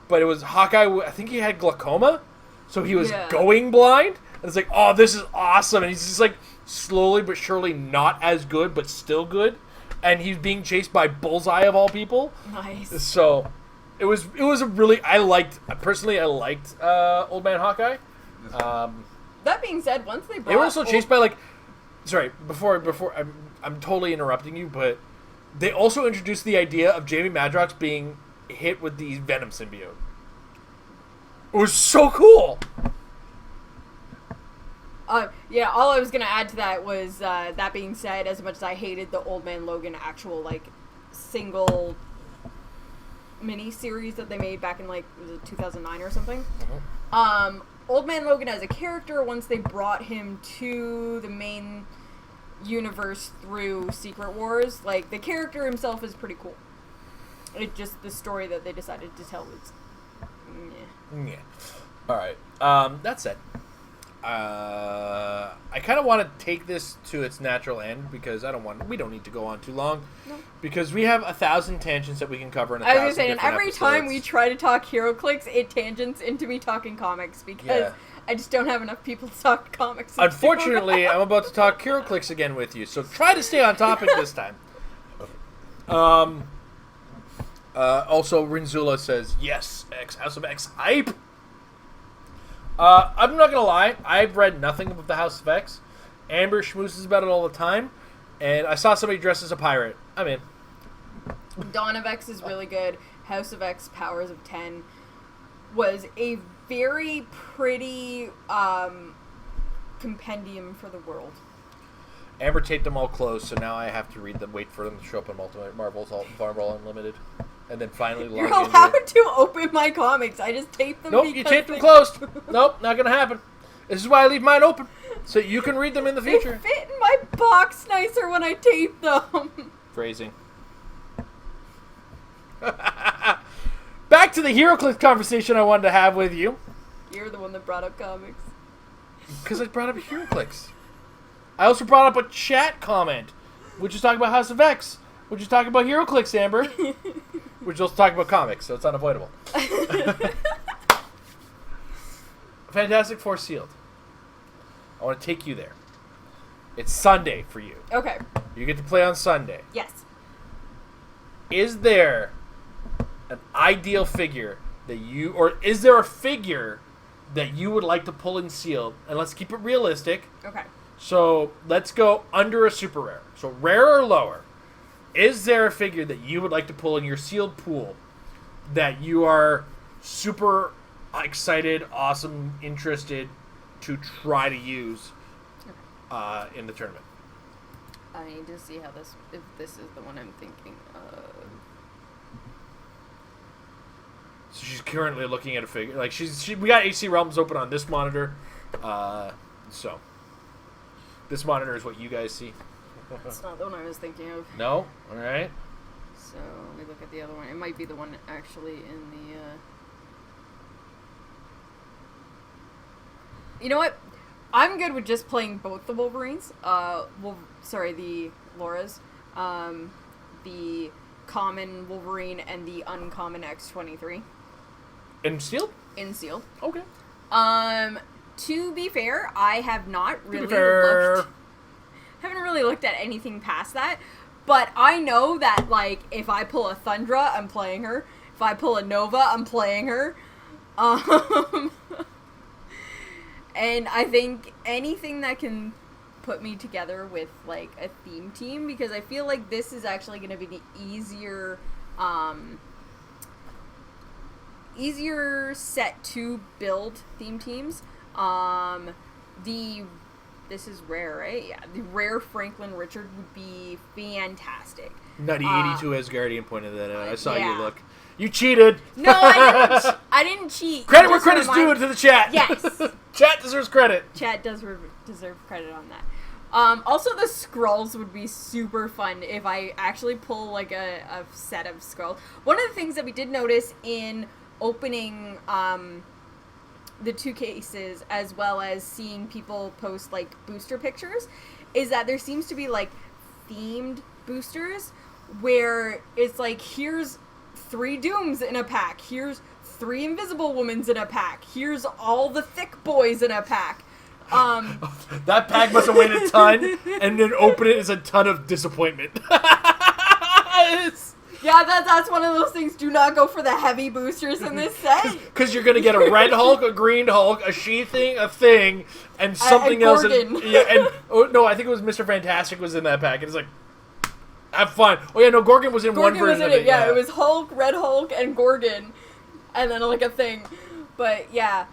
[SPEAKER 1] but it was Hawkeye, I think he had glaucoma, so he was going blind. And it's like, oh, this is awesome. And he's just like slowly but surely not as good, but still good. And he's being chased by Bullseye of all people.
[SPEAKER 2] Nice.
[SPEAKER 1] So it was a really, I liked Old Man Hawkeye.
[SPEAKER 2] That being said, once they
[SPEAKER 1] were also chased by, like, sorry, before I'm totally interrupting you, but they also introduced the idea of Jamie Madrox being hit with the Venom symbiote. It was so cool.
[SPEAKER 2] Yeah, all I was going to add to that was, that being said, as much as I hated the Old Man Logan actual, like, single mini-series that they made back in, like, was it 2009 or something? Mm-hmm. Old Man Logan as a character, once they brought him to the main universe through Secret Wars, like, the character himself is pretty cool. It just, the story that they decided to tell was,
[SPEAKER 1] yeah. Alright, that said, I kind of want to take this to its natural end because we don't need to go on too long. No. Because we have 1,000 tangents that we can cover in 1,000 different episodes.
[SPEAKER 2] And every time we try to talk Heroclix, it tangents into me talking comics because I just don't have enough people to talk comics.
[SPEAKER 1] Unfortunately, I'm about to talk Heroclix again with you, so try to stay on topic this time. Also, Rinzula says, yes, House of X hype. I'm not gonna lie, I've read nothing about the House of X. Amber schmoozes about it all the time, and I saw somebody dressed as a pirate. I'm in.
[SPEAKER 2] Dawn of X is really good. House of X, Powers of 10 was a very pretty compendium for the world.
[SPEAKER 1] Amber taped them all closed, so now I have to read them, wait for them to show up in Ultimate Marvel Unlimited, and then finally log
[SPEAKER 2] You're allowed to open my comics. I just taped them.
[SPEAKER 1] Nope, you taped them closed. Nope, not gonna happen. This is why I leave mine open, so you can read them in the future.
[SPEAKER 2] They fit in my box nicer when I tape them.
[SPEAKER 1] Phrasing. Back to the Heroclix conversation I wanted to have with you.
[SPEAKER 2] You're the one that brought up comics.
[SPEAKER 1] Because I brought up Heroclix. I also brought up a chat comment, which is talking about House of X, which is talking about Heroclix, Amber, which is also talking about comics, so it's unavoidable. Fantastic Four sealed. I want to take you there. It's Sunday for you.
[SPEAKER 2] Okay.
[SPEAKER 1] You get to play on Sunday.
[SPEAKER 2] Yes.
[SPEAKER 1] Is there an ideal figure that you, or is there a figure that you would like to pull in sealed? And let's keep it realistic.
[SPEAKER 2] Okay.
[SPEAKER 1] So let's go under a super rare. So rare or lower. Is there a figure that you would like to pull in your sealed pool that you are super excited, awesome, interested to try to use in the tournament?
[SPEAKER 2] I need to see if this is the one I'm thinking of.
[SPEAKER 1] So she's currently looking at a figure. Like we got AC Realms open on this monitor. So this monitor is what you guys see.
[SPEAKER 2] That's not the one I was thinking of.
[SPEAKER 1] No? All right.
[SPEAKER 2] So let me look at the other one. It might be the one actually in the... You know what? I'm good with just playing both the Wolverines. The Lauras. The common Wolverine and the uncommon X-23.
[SPEAKER 1] In sealed?
[SPEAKER 2] In sealed.
[SPEAKER 1] Okay.
[SPEAKER 2] To be fair, I have not really haven't really looked at anything past that, but I know that, like, if I pull a Thundra, I'm playing her. If I pull a Nova, I'm playing her. And I think anything that can put me together with, like, a theme team, because I feel like this is actually going to be the easier set to build theme teams. This is rare, right? Yeah, the rare Franklin Richard would be fantastic.
[SPEAKER 1] Nutty 82 Asgardian pointed that out. I saw you look. You cheated.
[SPEAKER 2] No, I didn't cheat.
[SPEAKER 1] Credit where credit's due to the chat.
[SPEAKER 2] Yes.
[SPEAKER 1] Chat deserves credit.
[SPEAKER 2] Chat does deserve credit on that. Also, the Skrulls would be super fun if I actually pull, like, a set of Skrulls. One of the things that we did notice in opening the 2 cases, as well as seeing people post, like, booster pictures, is that there seems to be, like, themed boosters where it's like, here's 3 Dooms in a pack, here's 3 Invisible Womans in a pack, here's all the thick boys in a pack.
[SPEAKER 1] That pack must have weighed a ton, and then open it is a ton of disappointment.
[SPEAKER 2] Yeah, that's one of those things. Do not go for the heavy boosters in this set.
[SPEAKER 1] Because you're going to get a red Hulk, a green Hulk, a she-thing, a thing, and something else. No, I think it was Mr. Fantastic was in that pack. And it's like, have fun. Oh, yeah, no, Gorgon was in one version of it.
[SPEAKER 2] Yeah, it was Hulk, Red Hulk, and Gorgon. And then, like, a thing. But, yeah,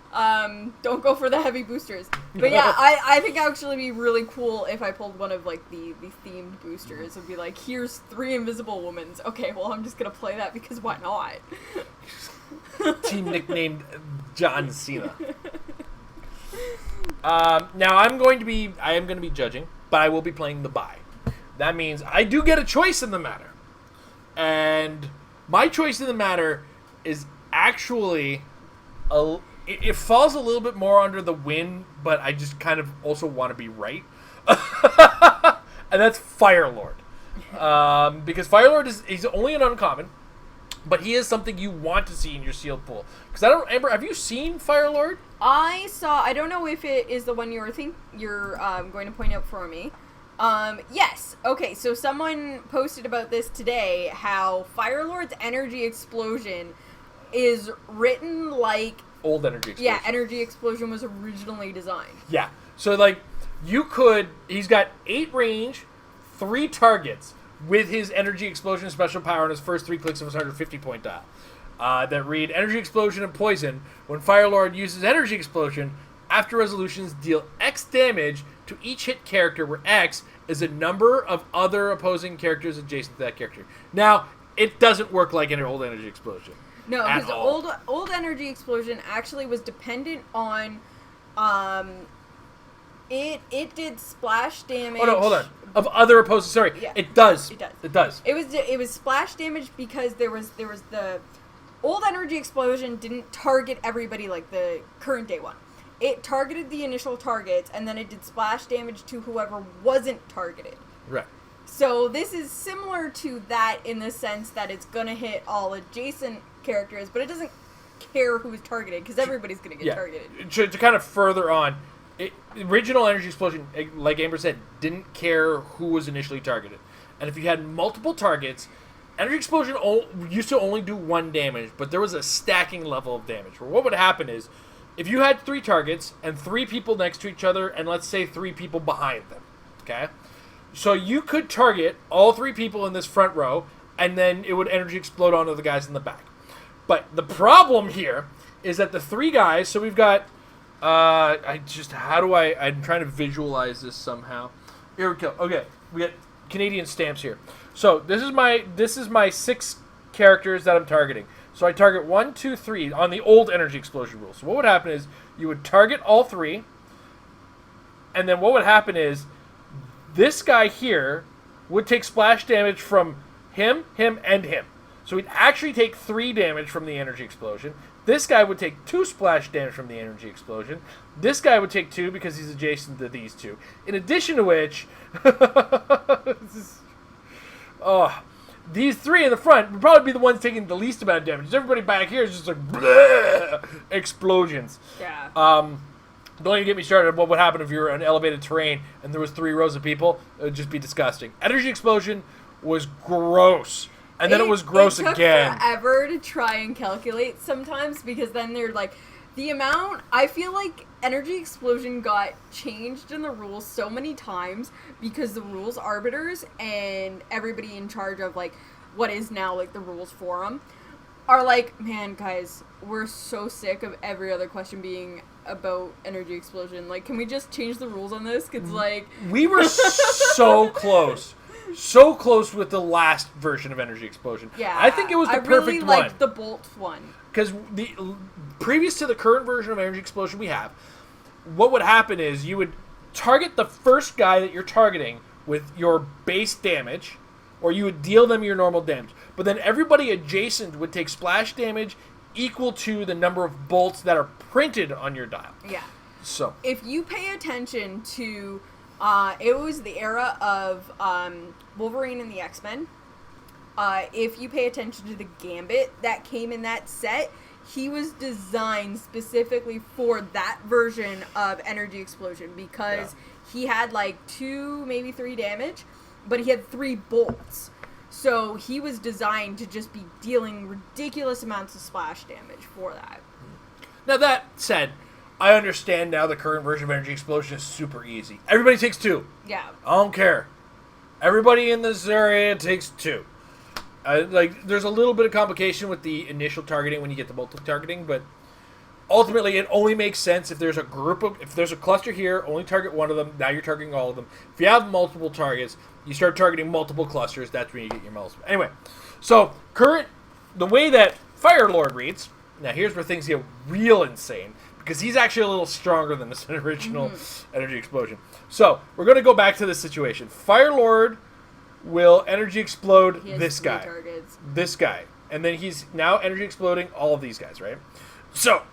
[SPEAKER 2] don't go for the heavy boosters. But, yeah, I think it would actually be really cool if I pulled one of, like, the themed boosters. It would be like, here's 3 Invisible Womans. Okay, well, I'm just going to play that because why not?
[SPEAKER 1] Team nicknamed John Cena. Now, I am going to be judging, but I will be playing the bye. That means I do get a choice in the matter. And my choice in the matter is actually... It falls a little bit more under the win, but I just kind of also want to be right. And that's Firelord. Because Firelord he's only an uncommon, but he is something you want to see in your sealed pool. Because Amber, have you seen Firelord?
[SPEAKER 2] I don't know if it is the one you're going to point out for me. Yes. Okay, so someone posted about this today, how Firelord's energy explosion is written like...
[SPEAKER 1] Old energy explosion.
[SPEAKER 2] Yeah, energy explosion was originally designed.
[SPEAKER 1] Yeah. So, like, he's got 8 range, 3 targets with his energy explosion special power on his first 3 clicks of his 150-point dial. That read energy explosion and poison. When Firelord uses energy explosion, after resolutions deal X damage to each hit character, where X is a number of other opposing characters adjacent to that character. Now, it doesn't work like an old energy explosion.
[SPEAKER 2] No, because the old energy explosion actually was dependent on, it did splash damage.
[SPEAKER 1] Oh no, hold on. Of other opposing, sorry, yeah. It does.
[SPEAKER 2] It was splash damage because there was the old energy explosion didn't target everybody like the current day one. It targeted the initial targets, and then it did splash damage to whoever wasn't targeted.
[SPEAKER 1] Right.
[SPEAKER 2] So this is similar to that in the sense that it's gonna hit all adjacent characters, but it doesn't care who is targeted because everybody's going to get targeted.
[SPEAKER 1] To kind of further on, original energy explosion, like Amber said, didn't care who was initially targeted. And if you had multiple targets, energy explosion used to only do 1 damage, but there was a stacking level of damage. Where what would happen is if you had 3 targets and 3 people next to each other, and let's say 3 people behind them, okay? So you could target all 3 people in this front row, and then it would energy explode onto the guys in the back. But the problem here is that the 3 guys, so we've got, I'm trying to visualize this somehow. Here we go. Okay, we got Canadian stamps here. So this is my 6 characters that I'm targeting. So I target 1, 2, 3 on the old energy explosion rule. So what would happen is you would target all 3, and then what would happen is this guy here would take splash damage from him, and him. So he'd actually take 3 damage from the energy explosion. This guy would take 2 splash damage from the energy explosion. This guy would take 2 because he's adjacent to these 2. In addition to which, these 3 in the front would probably be the ones taking the least amount of damage. Everybody back here is just like bleh, explosions.
[SPEAKER 2] Yeah.
[SPEAKER 1] Don't even get me started on what would happen if you were on elevated terrain and there was 3 rows of people. It would just be disgusting. Energy explosion was gross. And then it was gross again.
[SPEAKER 2] It took forever to try and calculate sometimes because then they're like, the amount, I feel like energy explosion got changed in the rules so many times because the rules arbiters and everybody in charge of like what is now like the rules forum are like, man, guys, we're so sick of every other question being about energy explosion. Like, can we just change the rules on this? Cause like
[SPEAKER 1] we were so close. So close with the last version of energy explosion.
[SPEAKER 2] Yeah,
[SPEAKER 1] I think it was the perfect one. I really
[SPEAKER 2] liked the bolt one.
[SPEAKER 1] Because the previous to the current version of energy explosion we have, what would happen is you would target the first guy that you're targeting with your base damage, or you would deal them your normal damage. But then everybody adjacent would take splash damage equal to the number of bolts that are printed on your dial.
[SPEAKER 2] Yeah.
[SPEAKER 1] So
[SPEAKER 2] if you pay attention to... it was the era of Wolverine and the X-Men. If you pay attention to the Gambit that came in that set, he was designed specifically for that version of Energy Explosion because he had like 2, maybe 3 damage, but he had 3 bolts. So he was designed to just be dealing ridiculous amounts of splash damage for that.
[SPEAKER 1] Now that said, I understand now the current version of Energy Explosion is super easy. Everybody takes 2.
[SPEAKER 2] Yeah.
[SPEAKER 1] I don't care. Everybody in this area takes 2. There's a little bit of complication with the initial targeting when you get to multi-targeting, but ultimately it only makes sense if there's a cluster here, only target one of them, now you're targeting all of them. If you have multiple targets, you start targeting multiple clusters, that's when you get your multiple. Anyway, so the way that Firelord reads, now here's where things get real insane, because he's actually a little stronger than this original Energy Explosion. So, we're going to go back to this situation. Firelord will Energy Explode this guy.
[SPEAKER 2] Targets.
[SPEAKER 1] This guy. And then he's now Energy Exploding all of these guys, right? So,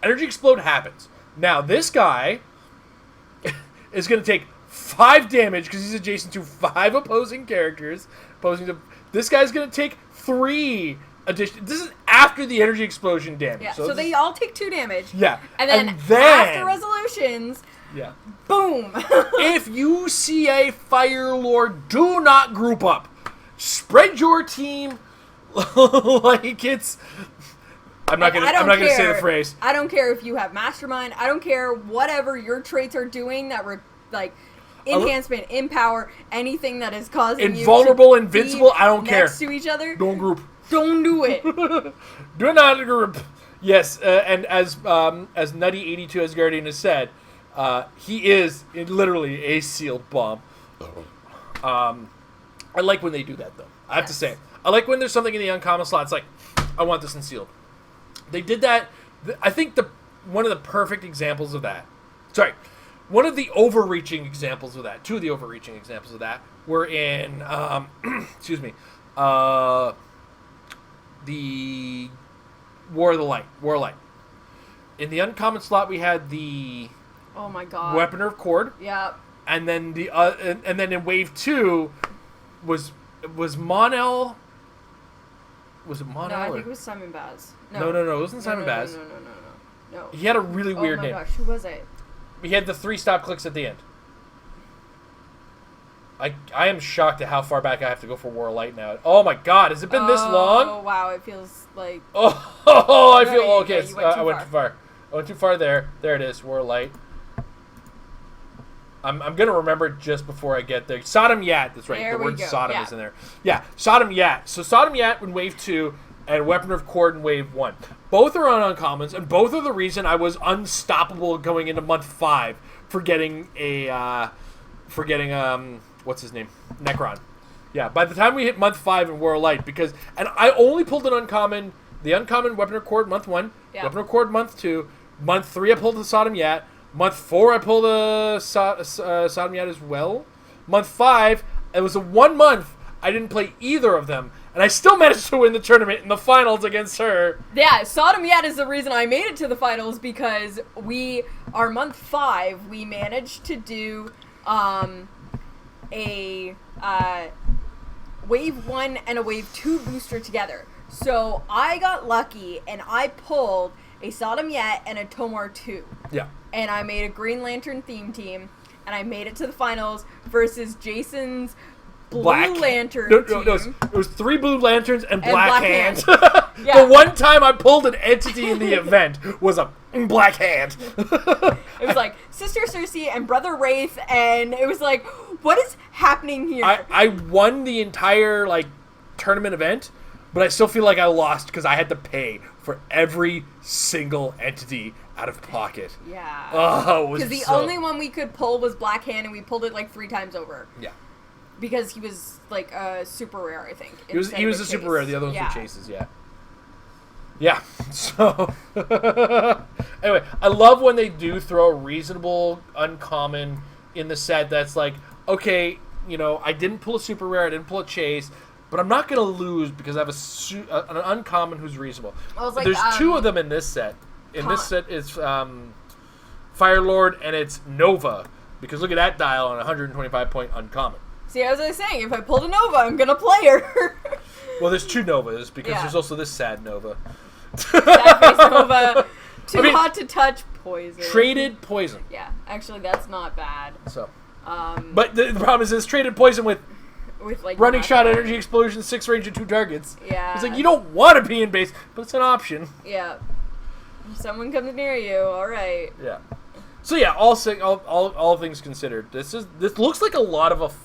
[SPEAKER 1] Energy Explode happens. Now, this guy is going to take 5 damage because he's adjacent to 5 opposing characters. This guy's going to take 3 addition. This is after the energy explosion damage.
[SPEAKER 2] Yeah, so they all take 2 damage.
[SPEAKER 1] Yeah.
[SPEAKER 2] And then after resolutions, boom.
[SPEAKER 1] If you see a Firelord, do not group up. Spread your team like it's... I'm not going to say the phrase.
[SPEAKER 2] I don't care if you have Mastermind. I don't care whatever your traits are doing that enhancement, empower, anything that is causing
[SPEAKER 1] invulnerable,
[SPEAKER 2] you to
[SPEAKER 1] invincible,
[SPEAKER 2] be
[SPEAKER 1] I don't care.
[SPEAKER 2] Next to each other.
[SPEAKER 1] Don't group.
[SPEAKER 2] Don't do it.
[SPEAKER 1] Do not group. Yes, and as Nutty82 Asgardian has said, he is literally a sealed bomb. I like when they do that, though. I have to say. I like when there's something in the uncommon slot. It's like, I want this in sealed. They did that. I think one of the perfect examples of that. Sorry. One of the overreaching examples of that. 2 of the overreaching examples of that were in, excuse me, the War of Light. In the uncommon slot, we had the
[SPEAKER 2] oh my god,
[SPEAKER 1] Weaponer of Cord.
[SPEAKER 2] Yeah.
[SPEAKER 1] And then and then in wave 2 was Mon-El. Was it Mon-El?
[SPEAKER 2] No, I think it was Simon Baz.
[SPEAKER 1] No, it wasn't Simon Baz.
[SPEAKER 2] No.
[SPEAKER 1] He had a really weird name.
[SPEAKER 2] Oh my gosh, who was it?
[SPEAKER 1] He had the 3 stop clicks at the end. I am shocked at how far back I have to go for War of Light now. Oh my god, has it been this long?
[SPEAKER 2] Oh wow, it feels like...
[SPEAKER 1] I feel...
[SPEAKER 2] Yeah,
[SPEAKER 1] okay, I went too far. I went too far there. There it is. War Light. I'm going to remember it just before I get there. Sodom Yat. That's right.
[SPEAKER 2] There
[SPEAKER 1] the word
[SPEAKER 2] go.
[SPEAKER 1] Sodom is in there. Yeah, Sodom Yat. So Sodom Yat in Wave 2 and Weapon of Cord in Wave 1. Both are on uncommons, and both are the reason I was unstoppable going into month 5 for getting what's his name? Necron. Yeah, by the time we hit month 5 in War Light, and I only pulled an uncommon, the uncommon Weapon of Cord month 1, Weapon of Cord month 2, month 3 I pulled the Sodom Yat, month 4 I pulled a Sodom Yat as well, month 5, it was a 1 month, I didn't play either of them, and I still managed to win the tournament in the finals against her.
[SPEAKER 2] Yeah, Sodom Yat is the reason I made it to the finals, because our month 5, we managed to do a Wave 1 and a Wave 2 booster together. So I got lucky, and I pulled a Sodom Yat and a Tomar 2.
[SPEAKER 1] Yeah.
[SPEAKER 2] And I made a Green Lantern theme team, and I made it to the finals versus Jason's Blue Lantern team.
[SPEAKER 1] No, it was 3 Blue Lanterns and Black Hand.
[SPEAKER 2] Yeah.
[SPEAKER 1] The one time I pulled an entity in the event was a Black Hand.
[SPEAKER 2] It was like Sister Cersei and Brother Wraith, and it was like, what is happening here?
[SPEAKER 1] I won the entire tournament event, but I still feel like I lost because I had to pay for every single entity out of pocket.
[SPEAKER 2] Yeah.
[SPEAKER 1] Oh,
[SPEAKER 2] because the only one we could pull was Black Hand, and we pulled it 3 times over.
[SPEAKER 1] Yeah.
[SPEAKER 2] Because he was a super rare, I think.
[SPEAKER 1] He was a super rare. The other ones were chases. Yeah. Yeah. So anyway, I love when they do throw a reasonable uncommon in the set. That's okay, I didn't pull a super rare, I didn't pull a chase, but I'm not gonna lose because I have an uncommon who's reasonable. There's 2 of them in this set. In this set, it's Firelord and it's Nova, because look at that dial on a 125-point uncommon.
[SPEAKER 2] See, as I was saying, if I pulled a Nova, I'm gonna play her.
[SPEAKER 1] Well, there's 2 Novas, because there's also this sad Nova.
[SPEAKER 2] Sad face Nova. Hot to touch, poison.
[SPEAKER 1] Traded poison.
[SPEAKER 2] Yeah, actually, that's not bad.
[SPEAKER 1] So, but the problem is it's traded poison with running shot, energy explosion, 6 range and 2 targets.
[SPEAKER 2] Yeah.
[SPEAKER 1] It's you don't want to be in base, but it's an option.
[SPEAKER 2] Yeah. If someone comes near you, all right.
[SPEAKER 1] Yeah. So yeah, all things considered, this looks like a lot of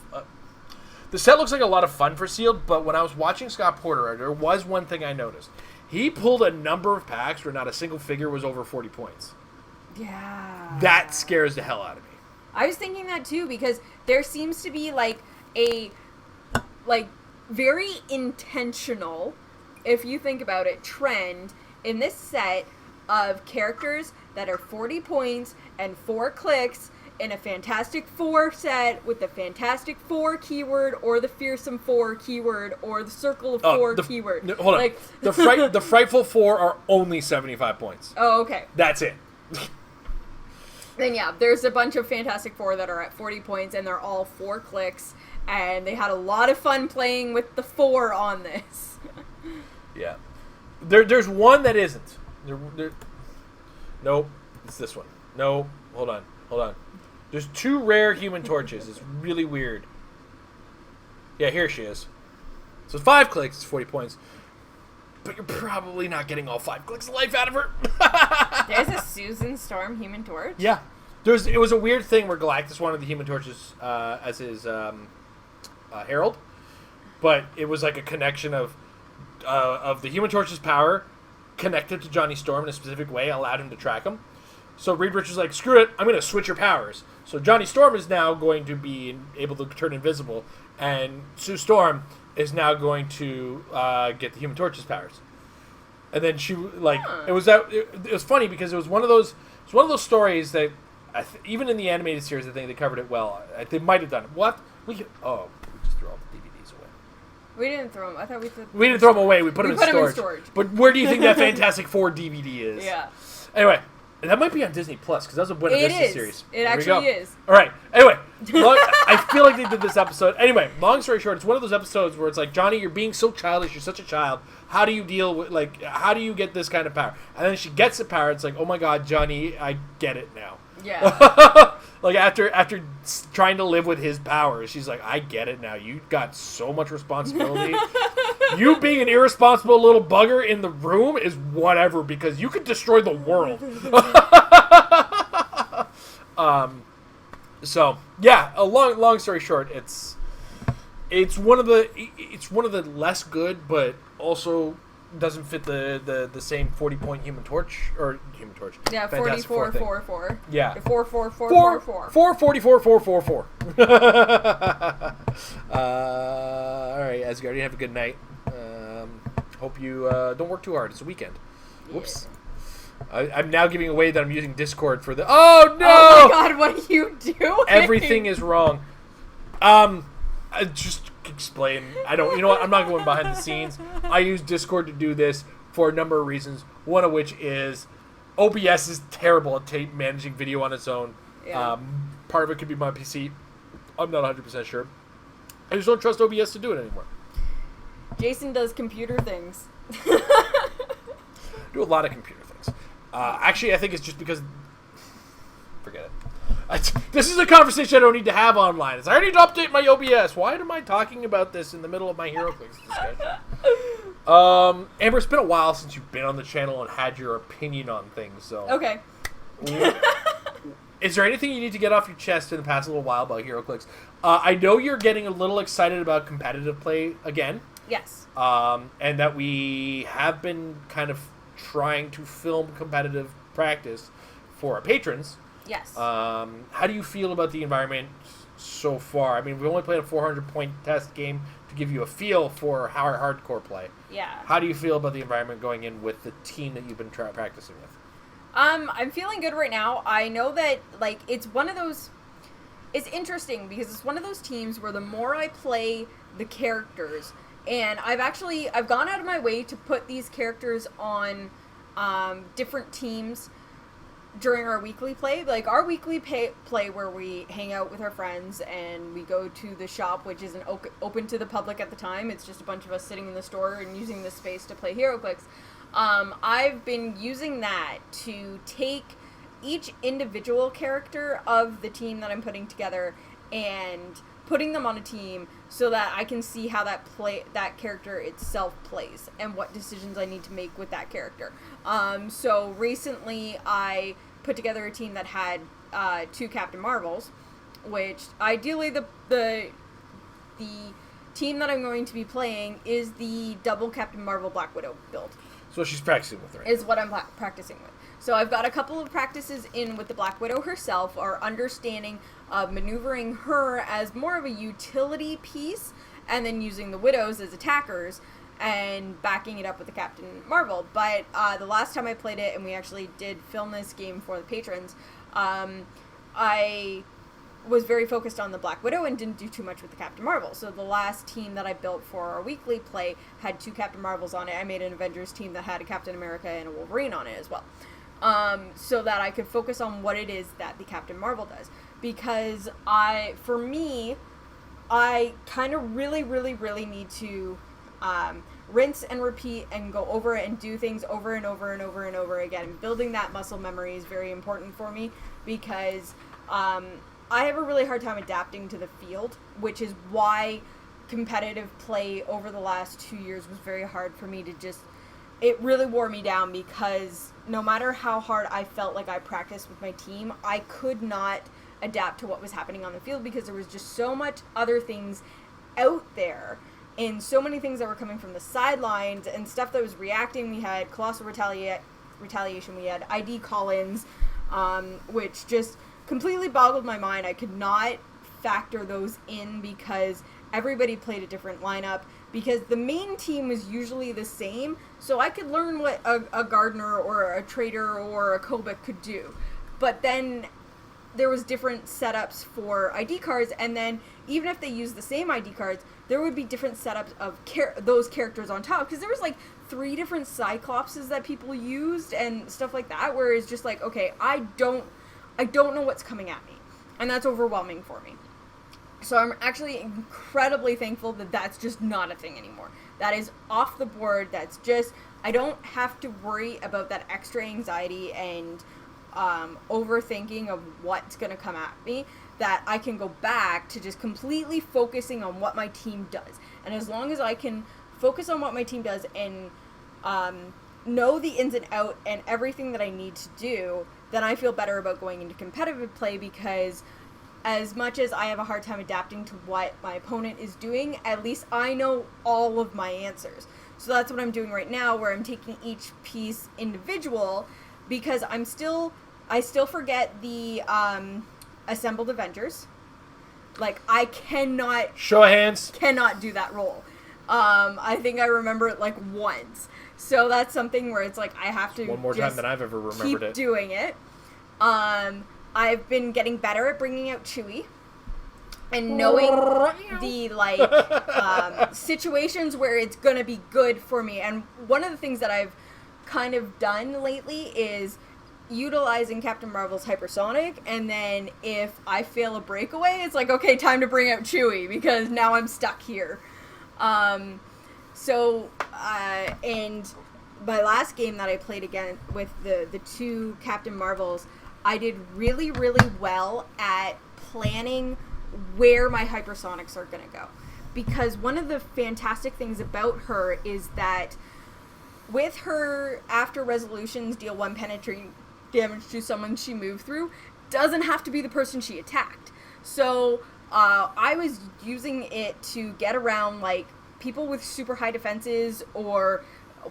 [SPEAKER 1] the set looks like a lot of fun for Sealed. But when I was watching Scott Porter, there was one thing I noticed. He pulled a number of packs where not a single figure was over 40 points.
[SPEAKER 2] Yeah.
[SPEAKER 1] That scares the hell out of me.
[SPEAKER 2] I was thinking that too, because there seems to be a very intentional, if you think about it, trend in this set of characters that are 40 points and 4 clicks in a Fantastic Four set with the Fantastic Four keyword or the Fearsome Four keyword or the Circle of Four keyword.
[SPEAKER 1] No, hold on. The Frightful Four are only 75 points.
[SPEAKER 2] Oh, okay.
[SPEAKER 1] That's it.
[SPEAKER 2] Then yeah, there's a bunch of Fantastic Four that are at 40 points, and they're all 4 clicks, and they had a lot of fun playing with the 4 on this.
[SPEAKER 1] Yeah. There's one that isn't. Nope. It's this one. No. Hold on. There's 2 rare Human Torches. It's really weird. Yeah, here she is. So 5 clicks, it's 40 points. But you're probably not getting all 5 clicks of life out of her.
[SPEAKER 2] There's a Susan Storm Human Torch?
[SPEAKER 1] Yeah. It was a weird thing where Galactus wanted the Human Torches as his herald. But it was a connection of the Human Torch's power connected to Johnny Storm in a specific way, allowed him to track him. So Reed Richards was like, screw it, I'm going to switch your powers. So Johnny Storm is now going to be able to turn invisible, and Sue Storm is now going to get the Human Torch's powers. And then she it was funny because it was one of those stories that even in the animated series, I think they covered it well. They might have done it. We just threw all the DVDs away.
[SPEAKER 2] We didn't throw them. I thought
[SPEAKER 1] we didn't throw them away. We put them in storage. But where do you think that Fantastic Four DVD is?
[SPEAKER 2] Yeah.
[SPEAKER 1] Anyway, that might be on Disney Plus because that was a Buena Vista series.
[SPEAKER 2] It actually is.
[SPEAKER 1] All right. Anyway, I feel like they did this episode. Anyway, long story short, it's one of those episodes where it's like, Johnny, you're being so childish. You're such a child. How do you deal with how do you get this kind of power? And then she gets the power. It's like, oh my God, Johnny, I get it now.
[SPEAKER 2] Yeah.
[SPEAKER 1] Like, after trying to live with his powers, she's like, I get it now. You got so much responsibility. You being an irresponsible little bugger in the room is whatever, because you could destroy the world. So, yeah, a long story short, it's one of the less good, but also doesn't fit the same 40-point Human Torch.
[SPEAKER 2] Yeah,
[SPEAKER 1] Fantastic
[SPEAKER 2] 44,
[SPEAKER 1] thing.
[SPEAKER 2] 4, 4.
[SPEAKER 1] Yeah.
[SPEAKER 2] 4, 4, 4, 4, 4.
[SPEAKER 1] 4, 44, 4, 4, 4. All right, Asgardian, have a good night. Hope you don't work too hard. It's a weekend. Whoops. Yeah. I'm now giving away that I'm using Discord for the... Oh, no!
[SPEAKER 2] Oh, my God, what are you doing?
[SPEAKER 1] Everything is wrong. Just explain. I don't... You know what? I'm not going behind the scenes. I use Discord to do this for a number of reasons. One of which is OBS is terrible at managing video on its own. Yeah. Part of it could be my PC. I'm not 100% sure. I just don't trust OBS to do it anymore.
[SPEAKER 2] Jason does computer things.
[SPEAKER 1] Do a lot of computer things. Actually, I think it's just because... Forget it. This is a conversation I don't need to have online. I need to update my OBS. Why am I talking about this in the middle of my Heroclix discussion? Amber, it's been a while since you've been on the channel and had your opinion on things. So
[SPEAKER 2] okay.
[SPEAKER 1] Is there anything you need to get off your chest in the past little while about Heroclix? I know you're getting a little excited about competitive play again.
[SPEAKER 2] Yes.
[SPEAKER 1] And that we have been kind of trying to film competitive practice for our patrons.
[SPEAKER 2] Yes.
[SPEAKER 1] How do you feel about the environment so far? I mean, we only played a 400-point test game to give you a feel for how our hardcore play.
[SPEAKER 2] Yeah.
[SPEAKER 1] How do you feel about the environment going in with the team that you've been practicing with?
[SPEAKER 2] I'm feeling good right now. I know that, like, it's one of those... It's interesting because it's one of those teams where the more I play the characters... And I've gone out of my way to put these characters on different teams during our weekly play. Like, our weekly play where we hang out with our friends and we go to the shop, which isn't open to the public at the time. It's just a bunch of us sitting in the store and using the space to play Heroclix. I've been using that to take each individual character of the team that I'm putting together and putting them on a team so that I can see how that character itself plays and what decisions I need to make with that character. So recently I put together a team that had 2 Captain Marvels, which ideally the team that I'm going to be playing is the double Captain Marvel Black Widow build.
[SPEAKER 1] So she's practicing with her.
[SPEAKER 2] Is what I'm practicing with. So I've got a couple of practices in with the Black Widow herself, or understanding of maneuvering her as more of a utility piece, and then using the Widows as attackers, and backing it up with the Captain Marvel. But the last time I played it, and we actually did film this game for the patrons, I was very focused on the Black Widow and didn't do too much with the Captain Marvel. So the last team that I built for our weekly play had 2 Captain Marvels on it. I made an Avengers team that had a Captain America and a Wolverine on it as well. So that I could focus on what it is that the Captain Marvel does. Because I kind of really, really, really need to rinse and repeat and go over it and do things over and over and over and over again. Building that muscle memory is very important for me because I have a really hard time adapting to the field, which is why competitive play over the last 2 years was very hard for me to just... It really wore me down because no matter how hard I felt like I practiced with my team, I could not adapt to what was happening on the field because there was just so much other things out there and so many things that were coming from the sidelines and stuff that was reacting. We had Colossal Retaliation, we had ID call-ins, which just completely boggled my mind. I could not factor those in because everybody played a different lineup, because the main team was usually the same, so I could learn what a Gardener or a Trader or a Kobik could do. But then there was different setups for ID cards, and then even if they used the same ID cards, there would be different setups of those characters on top, because there was like 3 different Cyclopses that people used and stuff like that, where it's just like, okay, I don't know what's coming at me, and that's overwhelming for me. So I'm actually incredibly thankful that that's just not a thing anymore. That is off the board. That's just, I don't have to worry about that extra anxiety and overthinking of what's going to come at me, that I can go back to just completely focusing on what my team does. And as long as I can focus on what my team does and know the ins and out and everything that I need to do, then I feel better about going into competitive play, because as much as I have a hard time adapting to what my opponent is doing, at least I know all of my answers. So that's what I'm doing right now, where I'm taking each piece individual, because I still forget the assembled Avengers. Like, I cannot...
[SPEAKER 1] Show of hands.
[SPEAKER 2] Cannot do that role. I think I remember it, like, once. So that's something where it's like, I have to
[SPEAKER 1] one more time than I've ever remembered
[SPEAKER 2] keep doing it. I've been getting better at bringing out Chewie. And knowing the, like, situations where it's gonna be good for me. And one of the things that I've kind of done lately is utilizing Captain Marvel's hypersonic, and then if I fail a breakaway, it's like, okay, time to bring out Chewie, because now I'm stuck here. And my last game that I played again with the two Captain Marvels, I did really, really well at planning where my hypersonics are going to go. Because one of the fantastic things about her is that with her, after resolutions deal 1 penetrating damage to someone she moved through, doesn't have to be the person she attacked. So I was using it to get around, like, people with super high defenses, or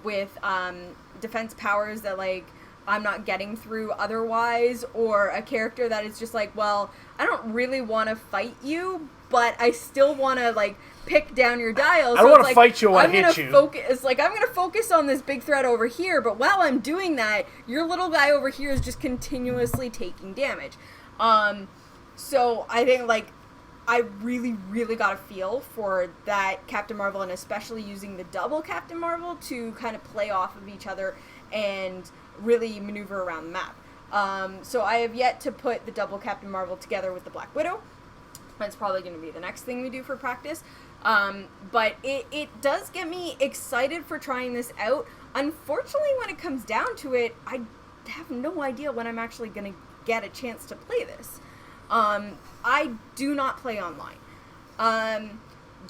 [SPEAKER 2] with defense powers that, like, I'm not getting through otherwise, or a character that is just like, well, I don't really want to fight you, but I still want to, like, pick down your dial.
[SPEAKER 1] I don't want to fight you, I want to hit you.
[SPEAKER 2] It's like, I'm going to focus on this big threat over here, but while I'm doing that, your little guy over here is just continuously taking damage. So I think, like, I really, really got a feel for that Captain Marvel, and especially using the double Captain Marvel to kind of play off of each other and really maneuver around the map. So I have yet to put the double Captain Marvel together with the Black Widow. That's probably going to be the next thing we do for practice. But it does get me excited for trying this out. Unfortunately, when it comes down to it, I have no idea when I'm actually going to get a chance to play this. I do not play online.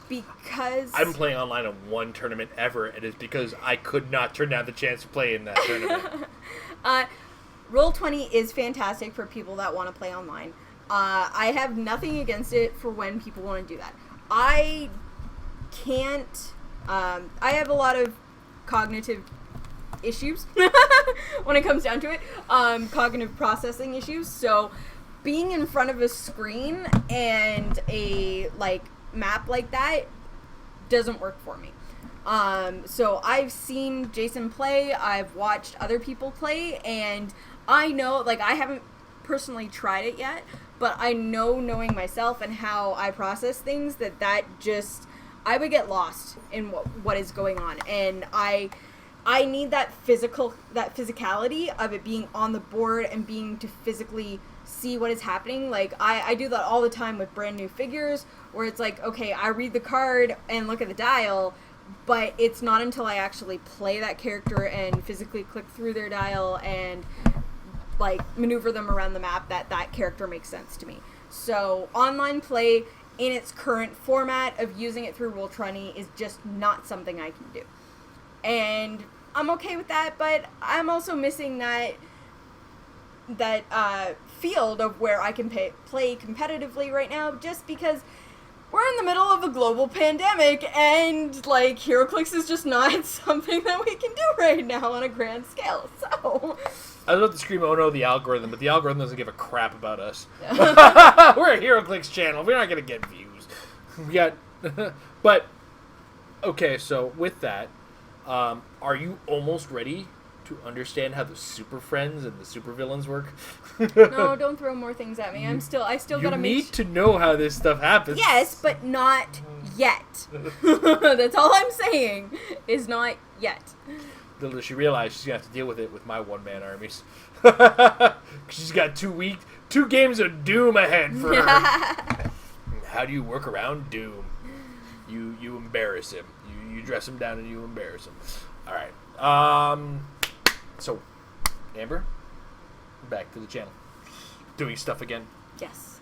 [SPEAKER 2] Because...
[SPEAKER 1] I'm playing online in one tournament ever, and it's because I could not turn down the chance to play in that tournament.
[SPEAKER 2] Roll20 is fantastic for people that want to play online. I have nothing against it for when people want to do that. I can't... I have a lot of cognitive issues when it comes down to it. Cognitive processing issues, so being in front of a screen and a, like, map like that doesn't work for me. So I've seen Jason play, I've watched other people play, and I know, like, I haven't personally tried it yet, but I know, knowing myself and how I process things, that just, I would get lost in what is going on, and I need that physicality of it being on the board and being to physically see what is happening. Like, I do that all the time with brand new figures, where it's like, okay, I read the card and look at the dial, but it's not until I actually play that character and physically click through their dial and, like, maneuver them around the map that character makes sense to me. So online play in its current format of using it through Roll20 is just not something I can do. And I'm okay with that, but I'm also missing that field of where I can play competitively right now, just because we're in the middle of a global pandemic, and, like, Heroclix is just not something that we can do right now on a grand scale. So
[SPEAKER 1] I was about to scream, oh no, the algorithm, but the algorithm doesn't give a crap about us. We're a Heroclix channel. We're not going to get views. We got... But, okay, so with that, are you almost ready to understand how the super friends and the super villains work?
[SPEAKER 2] No, don't throw more things at me. I still gotta make...
[SPEAKER 1] You need to know how this stuff happens.
[SPEAKER 2] Yes, but not yet. That's all I'm saying, is not yet.
[SPEAKER 1] Little does she realize she's going to have to deal with it with my one-man armies. She's got 2 games of Doom ahead for her. How do you work around Doom? You embarrass him. You dress him down and you embarrass him. All right. So, Amber, back to the channel, doing stuff again.
[SPEAKER 2] Yes.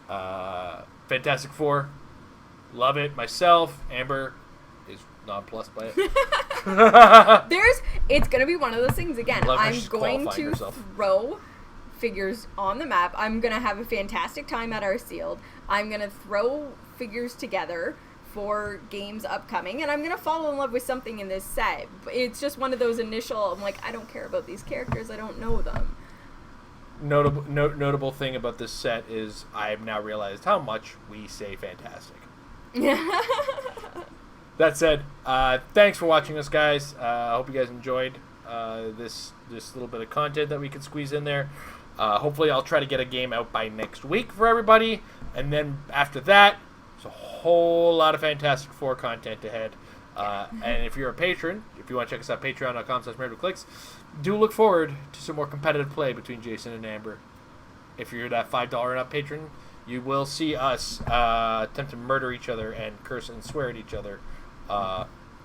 [SPEAKER 1] Fantastic Four, love it. Myself, Amber is nonplussed by it.
[SPEAKER 2] It's gonna be one of those things again.
[SPEAKER 1] Love how
[SPEAKER 2] I'm
[SPEAKER 1] she's
[SPEAKER 2] going
[SPEAKER 1] qualifying
[SPEAKER 2] to
[SPEAKER 1] herself.
[SPEAKER 2] throw figures on the map. I'm gonna have a fantastic time at our sealed. I'm gonna throw figures together for games upcoming, and I'm gonna fall in love with something in this set. It's just one of those initial, I'm like, I don't care about these characters, I don't know them.
[SPEAKER 1] Notable thing about this set is I've now realized how much we say fantastic. That said, thanks for watching us, guys. I hope you guys enjoyed this little bit of content that we could squeeze in there. Hopefully I'll try to get a game out by next week for everybody, and then after that, there's a whole lot of Fantastic Four content ahead. And if you're a patron, if you want to check us out, patreon.com/Heroclix, do look forward to some more competitive play between Jason and Amber. If you're that $5 and up patron, you will see us attempt to murder each other and curse and swear at each other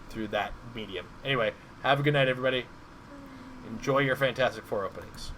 [SPEAKER 1] through that medium. Anyway, have a good night, everybody. Enjoy your Fantastic Four openings.